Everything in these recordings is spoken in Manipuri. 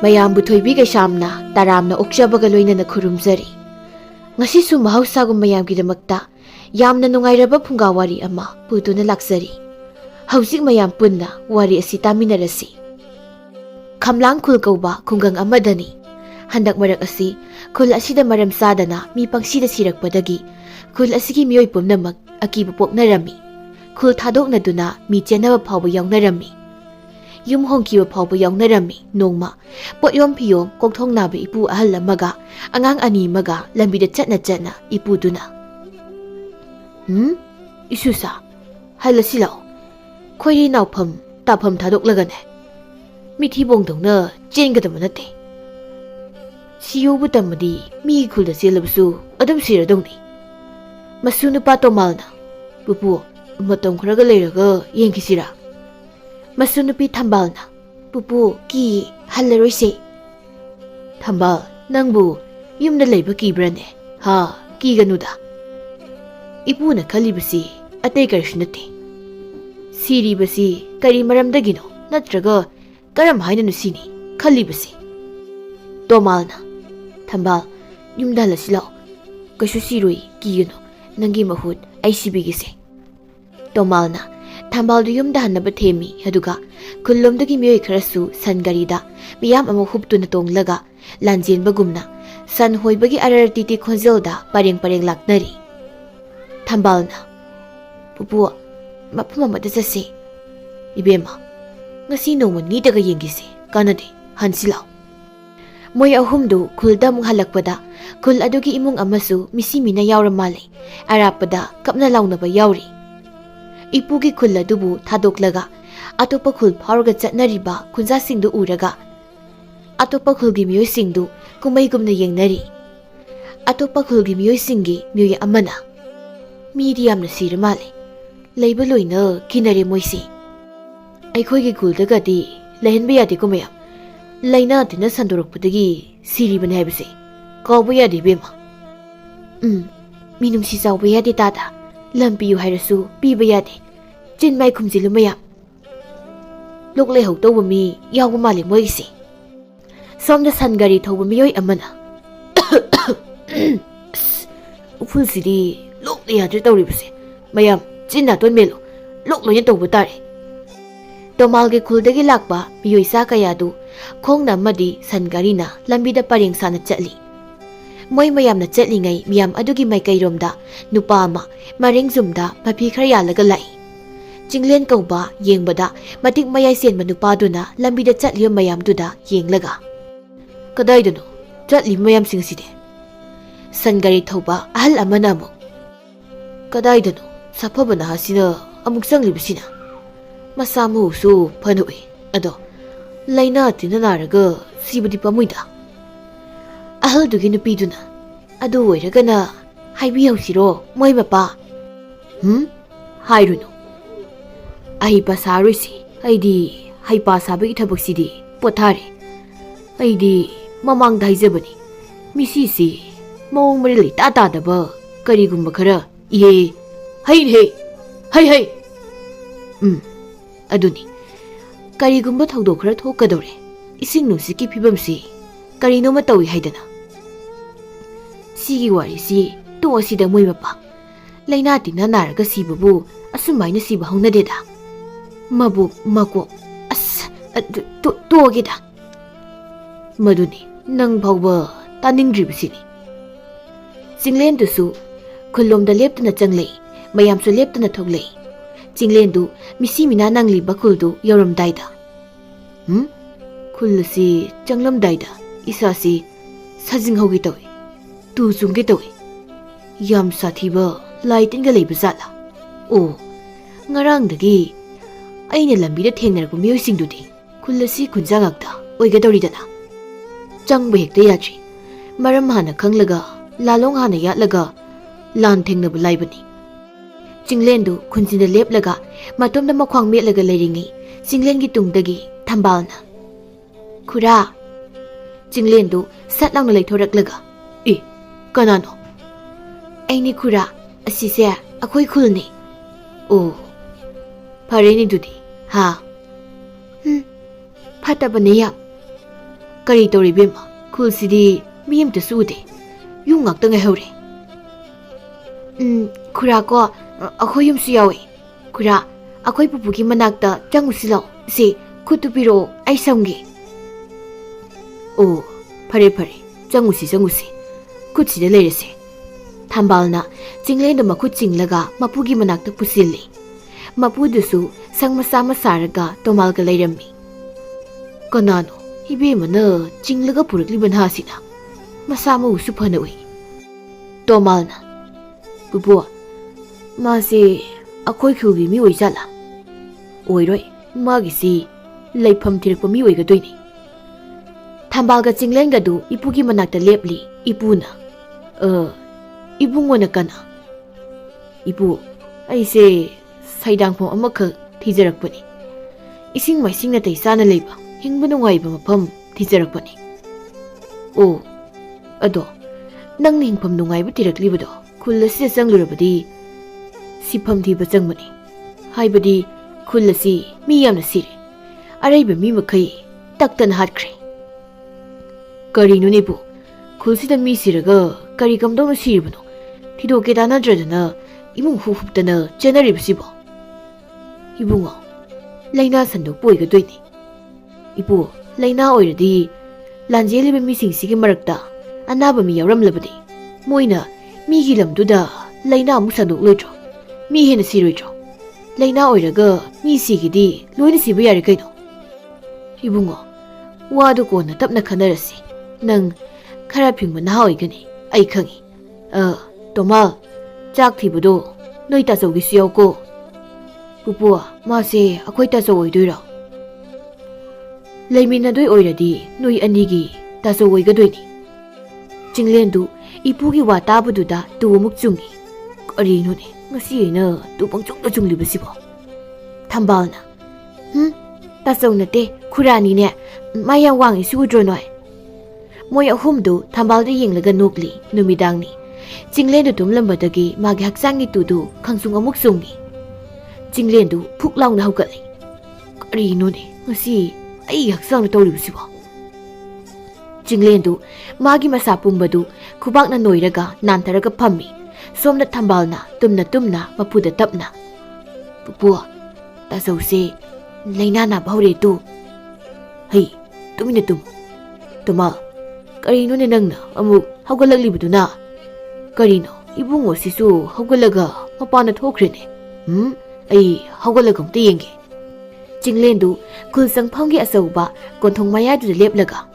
ꯃꯌꯥꯝꯕꯨ ꯊꯣꯏꯕꯤꯒꯩꯁꯥꯝꯅ ꯇꯔꯥꯝꯅ ꯑꯣꯛꯆꯕꯒ ꯂꯣꯏꯅꯅ ꯈꯨꯔꯨꯝꯖꯔꯤ꯫ ꯉꯁꯤꯁꯨ ꯃꯍꯧꯁꯥꯒꯨꯝ ꯃꯌꯥꯝꯒꯤꯗꯃꯛꯇ ꯌꯥꯝꯅ ꯅꯨꯡꯉꯥꯏꯔꯕ ꯐꯨꯡꯒꯥꯋꯥꯔꯤ ꯑꯃ ꯄꯨꯗꯨꯅ ꯂꯥꯛꯆꯔꯤ꯫ ꯍꯧꯖꯤꯛ ꯃꯌꯥꯝ ꯄꯨꯟꯅ ꯋꯥꯔꯤ ꯑꯁꯤ ꯇꯥꯃꯤꯟꯅꯔꯁꯤ꯫ ꯈꯝꯂꯥꯡ ꯈꯨꯜ ꯀꯧꯕ ꯈꯨꯡꯒꯪ ꯑꯃꯗꯅꯤ꯫ ꯍꯟꯗꯛ ꯃꯔꯛ ꯑꯁꯤ ꯈꯨꯜ ꯑꯁꯤꯗ ꯃꯔꯝ ꯆꯥꯗꯅ ꯃꯤ ꯄꯪꯁꯤꯗ ꯁꯤꯔꯛꯄꯗꯒꯤ ꯈꯨꯜ ꯑꯁꯤꯒꯤ ꯃꯤꯑꯣꯏ ꯄꯨꯝꯅꯃꯛ ꯑꯀꯤꯕ ꯄꯣꯛꯅꯔꯝꯃꯤ꯫ ꯈꯨꯜ ꯊꯥꯗꯣꯛꯅꯗꯨꯅ ꯃꯤ ꯆꯦꯟꯅꯕ ꯐꯥꯎꯕ ꯌꯥꯎꯅꯔꯝꯃꯤ꯫ ꯌꯨꯝ ꯍꯣꯡꯈꯤꯕ ꯐꯥꯎꯕ ꯌꯥꯎꯅꯔꯝꯃꯤ꯫ ꯅꯣꯡꯃ ꯄꯣꯠꯌꯣꯝ ꯐꯤꯌꯣꯝ ꯀꯣꯛꯊꯣꯡ ꯅꯥꯕ ꯏꯄꯨ ꯑꯍꯜ ꯑꯃꯒ ꯑꯉꯥꯡ ꯑꯅꯤ ꯑꯃꯒ ꯂꯝꯕꯤꯗ ꯆꯠꯅ ꯏꯄꯨꯗꯨꯅ "ꯏꯁꯨꯁꯥ, ꯍꯜꯂꯁꯤ ꯂꯥꯛꯑꯣ꯫ ꯈꯣꯏꯔꯤ ꯅꯥꯎꯐꯝ ꯇꯥꯐꯝ ꯊꯥꯗꯣꯛꯂꯒꯅꯦ ꯃꯤꯊꯤꯕꯣꯡꯗꯧꯅ ꯆꯦꯟꯒꯗꯕ ꯅꯠꯇꯦ꯫ ꯁꯤꯌꯣꯕꯨ ꯇꯝꯃꯗꯤ ꯃꯤꯒꯤ ꯈꯨꯜꯗ ꯆꯦꯜꯂꯕꯁꯨ ꯑꯗꯨꯝ ꯁꯤꯔꯗꯧꯅꯤ꯫ ꯃꯁꯨ ꯅꯨꯄꯥ ꯇꯣꯃꯥꯜꯅ "ꯄꯨꯄꯨ, ꯃꯇꯝ ꯈꯔꯒ ꯂꯩꯔꯒ ꯌꯦꯡꯈꯤꯁꯤꯔꯥ?" ꯃꯁꯨ ꯅꯨꯄꯤ ꯊꯝꯕꯥꯜꯅ "ꯄꯨꯄꯨ, ꯀꯤꯌꯦ, ꯍꯜꯂꯔꯣꯏꯁꯦ." "ꯊꯝꯕꯥꯜ, ꯅꯪꯕꯨ ꯌꯨꯝꯗ ꯂꯩꯕ ꯀꯤꯕ꯭ꯔꯅꯦ? ꯀꯤꯒꯅꯨꯗ." ꯏꯄꯨꯅ ꯈꯜꯂꯤꯕꯁꯤ ꯑꯇꯩ ꯀꯔꯤꯁꯨ ꯅꯠꯇꯦ꯫ ꯁꯤꯔꯤꯕꯁꯤ ꯀꯔꯤ ꯃꯔꯝꯗꯒꯤꯅꯣ ꯅꯠꯇ꯭ꯔꯒ ꯀꯔꯝ ꯍꯥꯏꯅꯅꯣ ꯁꯤꯅꯤ ꯈꯜꯂꯤꯕꯁꯤ꯫ ꯇꯣꯃꯥꯜꯅ "ꯊꯝꯕꯥꯜ, ꯌꯨꯝꯗ ꯍꯜꯂꯁꯤ ꯂꯥꯛꯑꯣ꯫ ꯀꯩꯁꯨ ꯁꯤꯔꯣꯏ, ꯀꯤꯒꯅꯨ, ꯅꯪꯒꯤ ꯃꯍꯨꯠ ꯑꯩ ꯁꯤꯕꯤꯒꯦꯁꯦ." ꯇꯣꯃꯥꯜꯅ ꯊꯝꯕꯥꯜꯗꯨ ꯌꯨꯝꯗ ꯍꯟꯅꯕ ꯊꯦꯝꯃꯤ꯫ ꯑꯗꯨꯒ ꯈꯨꯜꯂꯣꯝꯗꯒꯤ ꯃꯤꯑꯣꯏ ꯈꯔꯁꯨ ꯁꯟ ꯒꯥꯔꯤꯗ ꯃꯤꯌꯥꯝ ꯑꯃ ꯍꯨꯞꯇꯨꯅ ꯇꯣꯡꯂꯒ ꯂꯥꯟꯖꯦꯟꯕꯒꯨꯝꯅ ꯁꯟ ꯍꯣꯏꯕꯒꯤ ꯑꯔꯔ ꯇꯤꯇꯤ ꯈꯣꯟꯖꯦꯜꯗ ꯄꯔꯦꯡ ꯂꯥꯛꯅꯔꯤ꯫ ꯊꯝꯕꯥꯜꯅ "ꯄꯨꯄꯨ, ꯃꯐꯝ ꯑꯃꯗ ꯆꯠꯁꯤ." "ꯏꯕꯦꯝꯃ, ꯉꯁꯤ ꯅꯣꯡꯃ ꯅꯤꯇꯒ ꯌꯦꯡꯈꯤꯁꯤ, ꯀꯥꯟꯅꯗꯦ, ꯍꯟꯁꯤ ꯂꯥꯛꯑꯣ." ꯃꯣꯏ ꯑꯍꯨꯝꯗꯨ ꯈꯨꯜꯗ ꯑꯃꯨꯛ ꯍꯜꯂꯛꯄꯗ ꯈꯨꯜ ꯑꯗꯨꯒꯤ ꯏꯃꯨꯡ ꯑꯃꯁꯨ ꯃꯤꯁꯤ ꯃꯤꯅ ꯌꯥꯎꯔ ꯃꯥꯜꯂꯤ꯫ ꯑꯔꯥꯞꯄꯗ ꯀꯞꯅ ꯂꯥꯎꯅꯕ ꯌꯥꯎꯔꯤ꯫ ꯏꯄꯨꯒꯤ ꯈꯨꯜ ꯑꯗꯨꯕꯨ ꯊꯥꯗꯣꯛꯂꯒ ꯑꯇꯣꯞꯄ ꯈꯨꯜ ꯐꯥꯎꯔꯒ ꯆꯠꯅꯔꯤꯕ ꯈꯨꯟꯖꯥꯁꯤꯡꯗꯨ ꯎꯔꯒ ꯑꯇꯣꯞꯄ ꯈꯨꯜꯒꯤ ꯃꯤꯑꯣꯏꯁꯤꯡꯗꯨ ꯀꯨꯝꯃꯩꯒꯨꯝꯅ ꯌꯦꯡꯅꯔꯤ꯫ ꯑꯇꯣꯞꯄ ꯈꯨꯜꯒꯤ ꯃꯤꯑꯣꯏꯁꯤꯡꯒꯤ ꯃꯤꯑꯣꯏ ꯑꯃꯅ "ꯃꯤꯗꯤ ꯌꯥꯝꯅ ꯁꯤꯔ ꯃꯥꯜꯂꯦ, ꯂꯩꯕ ꯂꯣꯏꯅ ꯀꯤꯅꯔꯦ ꯃꯣꯏꯁꯤ꯫ ꯑꯩꯈꯣꯏꯒꯤ ꯈꯨꯜꯗꯒꯗꯤ ꯂꯩꯍꯟꯕ ꯌꯥꯗꯦꯀꯣ ꯃꯌꯥꯝ, ꯂꯩꯅꯥ ꯇꯤꯟꯅ ꯁꯟꯗꯣꯔꯛꯄꯗꯒꯤ ꯁꯤꯔꯤꯕꯅꯤ ꯍꯥꯏꯕꯁꯦ ꯀꯥꯎꯕ ꯌꯥꯗꯦ ꯏꯕꯦꯝꯃ." "ꯃꯤꯅꯨꯡꯁꯤ ꯆꯥꯎꯕ ꯌꯥꯗꯦ ꯇꯥꯗ, ꯂꯝ ꯄꯤꯌꯨ ꯍꯥꯏꯔꯁꯨ ꯄꯤꯕ ꯌꯥꯗꯦ, ꯆꯤꯟ ꯃꯥꯏ ꯈꯨꯝꯖꯤꯜꯂꯨ ꯃꯌꯥꯝ." ꯂꯣꯛ ꯂꯩꯍꯧ ꯇꯧꯕ ꯃꯤ ꯌꯥꯎꯕ ꯃꯥꯜꯂꯤ ꯃꯣꯏꯒꯤꯁꯦ꯫ ꯁꯣꯝꯗ ꯁꯟ ꯒꯥꯔꯤ ꯊꯧꯕ ꯃꯤꯑꯣꯏ ꯑꯃꯅ "ꯎꯐꯨꯜꯁꯤꯗꯤ ꯂꯣꯛꯅ ꯌꯥꯗ꯭ꯔꯦ ꯇꯧꯔꯤꯕꯁꯦ, ꯃꯌꯥꯝ ꯆꯤꯟ ꯅꯥꯇꯣꯟ ꯃꯦꯜꯂꯨ, ꯂꯣꯛ ꯂꯣꯏꯅ ꯇꯧꯕ ꯇꯥꯔꯦ." ꯇꯣꯃꯥꯜꯒꯤ ꯈꯨꯜꯗꯒꯤ ꯂꯥꯛꯄ ꯃꯤꯑꯣꯏꯆꯥ ꯀꯌꯥꯗꯨ ꯈꯣꯡꯅ ꯑꯃꯗꯤ ꯁꯟ ꯒꯥꯔꯤꯅ ꯂꯝꯕꯤꯗ ꯄꯔꯦꯡ ꯁꯥꯅ ꯆꯠꯂꯤ꯫ ꯃꯣꯏ ꯃꯌꯥꯝꯅ ꯆꯠꯂꯤꯉꯩ ꯃꯤꯌꯥꯝ ꯑꯗꯨꯒꯤ ꯃꯥꯏꯀꯩꯔꯣꯝꯗ ꯅꯨꯄꯥ ꯑꯃ ꯃꯔꯦꯡꯖꯨꯝꯗ ꯃꯐꯤ ꯈꯔ ꯌꯥꯜꯂꯒ ꯂꯥꯛꯏ꯫ ꯆꯤꯡꯂꯦꯟ ꯀꯧꯕ ꯌꯦꯡꯕꯗ ꯃꯇꯤꯛ ꯃꯌꯥꯏ ꯆꯦꯟꯕ ꯅꯨꯄꯥꯗꯨꯅ ꯂꯝꯕꯤꯗ ꯆꯠꯂꯤꯕ ꯃꯌꯥꯝꯗꯨꯗ ꯌꯦꯡꯂꯒ "ꯀꯗꯥꯏꯗꯅꯣ ꯆꯠꯂꯤꯕ ꯃꯌꯥꯝꯁꯤꯡ ꯑꯁꯤꯗꯤ?" ꯁꯟ ꯒꯥꯔꯤ ꯊꯧꯕ ꯑꯍꯜ ꯑꯃꯅ ꯑꯃꯨꯛ "ꯀꯗꯥꯏꯗꯅꯣ ꯁꯥꯐꯕ ꯅꯍꯥꯁꯤꯅ ꯑꯃꯨꯛ ꯆꯪꯂꯤꯕꯁꯤꯅ? ꯃꯁꯥ ꯃꯎꯁꯨ ꯐꯅ ꯎꯏ, ꯑꯗꯣ ꯂꯩꯅꯥ ꯇꯤꯟꯅ ꯅꯥꯔꯒ ꯁꯤꯕꯗꯤ ꯄꯥꯝꯃꯨꯏꯗ." ꯑꯍꯜꯗꯨꯒꯤ ꯅꯨꯄꯤꯗꯨꯅ "ꯑꯗꯨ ꯑꯣꯏꯔꯒꯅ ꯍꯥꯏꯕꯤꯍꯧꯁꯤꯔꯣ ꯃꯣꯏ ꯃꯄꯥ?" "ꯍꯥꯏꯔꯨꯅꯨ, ꯑꯍꯩꯄꯥ ꯁꯥꯔꯣꯏꯁꯤ, ꯑꯩꯗꯤ ꯍꯩꯄꯥ ꯁꯥꯕꯒꯤ ꯊꯕꯛꯁꯤꯗꯤ ꯄꯣꯊꯥꯔꯦ꯫ ꯑꯩꯗꯤ ꯃꯃꯥꯡꯗ ꯍꯥꯏꯖꯕꯅꯤ, ꯃꯤꯁꯤꯁꯤ ꯃꯑꯣꯡ ꯃꯔꯤꯜ ꯏꯇꯥ ꯇꯥꯗꯕ ꯀꯔꯤꯒꯨꯝꯕ ꯈꯔ ꯍꯩꯅꯦꯍꯦ, ꯍꯩ ꯑꯗꯨꯅꯤ, ꯀꯔꯤꯒꯨꯝꯕ ꯊꯧꯗꯣꯛ ꯈꯔ ꯊꯣꯛꯀꯗꯧꯔꯦ, ꯏꯁꯤꯡ ꯅꯨꯡꯁꯤꯠꯀꯤ ꯐꯤꯕꯝꯁꯤ ꯀꯔꯤꯅꯣꯃ ꯇꯧꯏ ꯍꯥꯏꯗꯅ꯫ ꯁꯤꯒꯤ ꯋꯥꯔꯤꯁꯤ ꯇꯣꯛꯑꯁꯤꯗ ꯃꯣꯏ ꯃꯄꯥ, ꯂꯩꯅꯥ ꯇꯤꯟꯅ ꯅꯥꯔꯒ ꯁꯤꯕꯕꯨ ꯑꯁꯨꯃꯥꯏꯅ ꯁꯤꯕ ꯍꯧꯅꯗꯦꯗ, ꯃꯕꯨꯛ ꯃꯀꯣꯛ ꯇꯣꯛꯑꯒꯦꯗ." "ꯃꯗꯨꯅꯤ, ꯅꯪ ꯐꯥꯎꯕ ꯇꯥꯅꯤꯡꯗ꯭ꯔꯤꯕꯁꯤꯅꯤ." ꯆꯤꯡꯂꯦꯟꯗꯨꯁꯨ ꯈꯨꯜꯂꯣꯝꯗ ꯂꯦꯞꯇꯅ ꯆꯪꯂꯛꯏ꯫ ꯃꯌꯥꯝꯁꯨ ꯂꯦꯞꯇꯅ ꯊꯣꯛꯂꯛꯏ꯫ ꯆꯤꯡꯂꯦꯟꯗꯨ ꯃꯤꯁꯤ ꯃꯤꯅꯥ ꯅꯪꯂꯤꯕ ꯈꯨꯜꯗꯨ ꯌꯧꯔꯝꯗꯥꯏꯗ ꯈꯨꯜ ꯑꯁꯤ ꯆꯪꯂꯝꯗꯥꯏꯗ ꯏꯁꯥꯁꯤ ꯁꯥꯖꯤꯡꯍꯧꯒꯦ ꯇꯧꯏ, ꯇꯨ ꯆꯨꯡꯒꯦ ꯇꯧꯏ꯫ ꯌꯥꯝ ꯁꯥꯊꯤꯕ ꯂꯥꯏ ꯇꯤꯟꯒ ꯂꯩꯕ ꯖꯥꯠꯂꯥ? ꯑꯣ, ꯉꯔꯥꯡꯗꯒꯤ ꯑꯩꯅ ꯂꯝꯕꯤꯗ ꯊꯦꯡꯅꯔꯛꯄ ꯃꯤꯑꯣꯏꯁꯤꯡꯗꯨꯗꯤ ꯈꯨꯜ ꯑꯁꯤ ꯈꯨꯟꯖꯥ ꯉꯥꯛꯇ ꯑꯣꯏꯒꯗꯧꯔꯤꯗꯅ꯫ ꯆꯪꯕ ꯍꯦꯛꯇ ꯌꯥꯗ꯭ꯔꯤ, ꯃꯔꯝ ꯍꯥꯟꯅ ꯈꯪꯂꯒ ꯂꯥꯂꯣꯡ ꯍꯥꯟꯅ ꯌꯥꯠꯂꯒ ꯂꯥꯟ ꯊꯦꯡꯅꯕ ꯂꯥꯏꯕꯅꯤ." ꯆꯤꯡꯂꯦꯟꯗꯨ ꯈꯨꯟꯁꯤꯟꯗ ꯂꯦꯞꯂꯒ ꯃꯇꯣꯝꯗ ꯃꯈ꯭ꯋꯥꯡ ꯃꯦꯠꯂꯒ ꯂꯩꯔꯤꯉꯩ ꯆꯤꯡꯂꯦꯟꯒꯤ ꯇꯨꯡꯗꯒꯤ ꯊꯝꯕꯥꯜꯅ "ꯈꯨꯔꯥ." ꯆꯤꯡꯂꯦꯟꯗꯨ ꯁꯠ ꯂꯥꯎꯅ ꯂꯩꯊꯣꯔꯛꯂꯒ "ꯀꯅꯥꯅꯣ?" "ꯑꯩꯅꯤ ꯈꯨꯔꯥ, ꯑꯁꯤꯁꯦ ꯑꯩꯈꯣꯏ ꯈꯨꯜꯅꯤ." "ꯑꯣ, ꯐꯔꯦꯅꯦ ꯑꯗꯨꯗꯤ, ꯐꯠꯇꯕꯅꯦ ꯌꯥꯝ." Kari tori bema, kul sidi miyam ta sude. Yung ngak tanga hore. Kura ko, ako yung siyawi. Kura, ako'y pupugi managta jangu silaw. Si, kutupiro ay samgi. Oh, pare. Jangu si. Kutsida leirese. Thambal na, Jinglenda makut jinglaga mapugi managta pusili. Mapudusu sang masama saraga tomalga leirami. Kanano, ibe mana jinglaga purukliban hasina. Masama usu panawi. Tomal na. Bubua, masi ako'y kugi mi oijala. Oiroi, magisi leifam tirakpa mi oigadoini. Thambalga Jinglenga du ipugi manakta lepli ipuna. Ibungona kana. Ibu, aise saidangpom amakha thijarakpani. Ising maisingna taisana leiba hingba nungaiba mafam thijarakpani. Oh, ado nangna hingpam nungaiba tiraklibado khul asida changlurabadi sifam thiba changmani. Haibadi khul asi mi yamna sire. Araiba mi makhai taktana hatkre. Karino nebu khulsida mi siraga kari kamdona siribano thidoke danadradana imung huptana chenaribsibo. Ibungo laina sandok poigadoini. Ibu laina oiradi lanjeliba misingsigi marakta anaba mi yawramlabadi moina migi lamduda laina amu sandok loitro mi hena siroitro laina oiraga mi sigidi loina siba yare kaino. Ibungo wadu kona tapna khanarasi nang khara phingba na hoigani ai khangi. Tomal chak thibudo noi ta chaugi siyaw ko. Pupua mase akhoi ta chau oidoira. Leimina doi oiradi noi anigi ta chau oigadoini. Jinglendu ipugi wa tabududa tu muk chungi. Karino ne ngasi ina tu pangchungda chunglibasibo. Thambalna ta chau nate khurani ne maya wangi sudro noi. Moy ahumdu Thambalda yenglaga nukli numidangni. Jinglendu tumlambadagi magi haksangi tudu khangsung amuk sungni. Jinglendu phuklaungna haugatli. Karino ne ngasi ai haksangna tawribasibo. Jinglendu magi masa pumbadu khubakna noiraga nantaraga phammi. Somna Thambalna tumna mapuda tapna. Pupua ta sause laina na bhaure tu. Hey, tumina tum. Tuma karino ne nangna amuk haugalaglibaduna. Karino ibungo sisu haugalaga mapana thokrene. Ai haugalaga amta yenge. Jinglendu khulsang phamgi asauba konthong mayadu leplaga.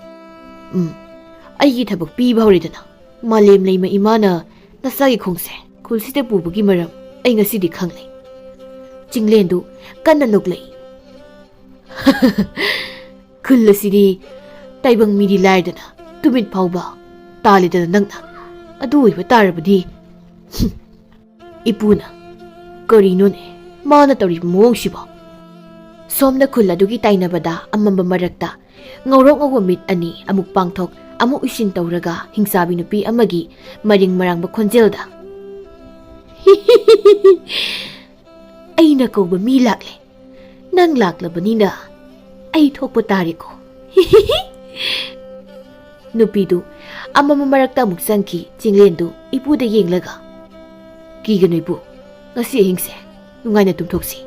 Aigi thabak piba horidana. Malem leima imana nasagi khongse khulsida pubagi maram ai ngasidi khanglei. Jinglendu kanna noklei. Khulasidi taibang midi laidana tumit phauba talidana nangna adu oiba tarabadi. Ipuna karino ne mana tawri mongsiba. Somna khuladugi tainabada amamba marakta ngaurok ngawa mit ani amuk pangthok amuk isin tawraga hingsabi nupi amagi maring marangba khonjelda. Aina kauba mi lakle. Nang laklabanina ai thokpa tariko. Nupidu amama marakta amuk sangki Jinglendu ipuda yenglaga. Kigano ipu ngasi hingse nungaina tumthoksi.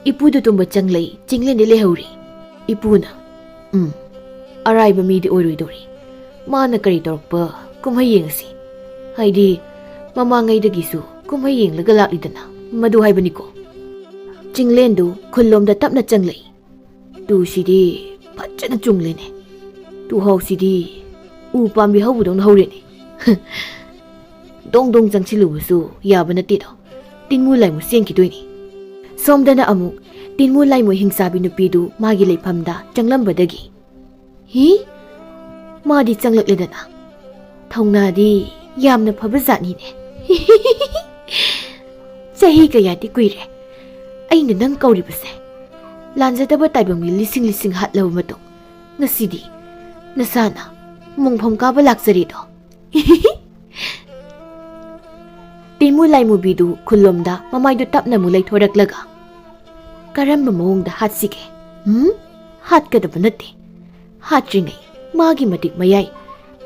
Ipudu tumba changlei Jinglendi lehauri. Ipuna araiba midi oiroidori. Mana kari torpa kumhai yengsi. Haidi mamangaidagi kumhai yenglaga laklidana madu haibaniko. Jinglendu khulomda tapna changlei. Tu sidi phajana chunglene. Tu hau sidi u pambi haubudong haurene. Dong changchilubusu yaba natido. Tinmu laimu sengkidoini. Somdana amuk tinmu laimu hingsabi nupidu magi leiphamda changlambadagi. Hi? Madi changlakledana. Thaungnadi yamna phabazatnine. Chahi kayati kuire. Aina nang kauribase. Lanjadaba taibangmi lising hatlaba matung. Ngasidi nasana mungpham kaba laksarido. Tinmu laimu bidu khulomda mamaidu tapna mu leithoraklaga. Karamba mawongda hatsige. Hatkadaba nate. ꯍꯥꯠꯇ꯭ꯔꯤꯉꯩ ꯃꯥꯒꯤ ꯃꯇꯤꯛ ꯃꯌꯥꯏ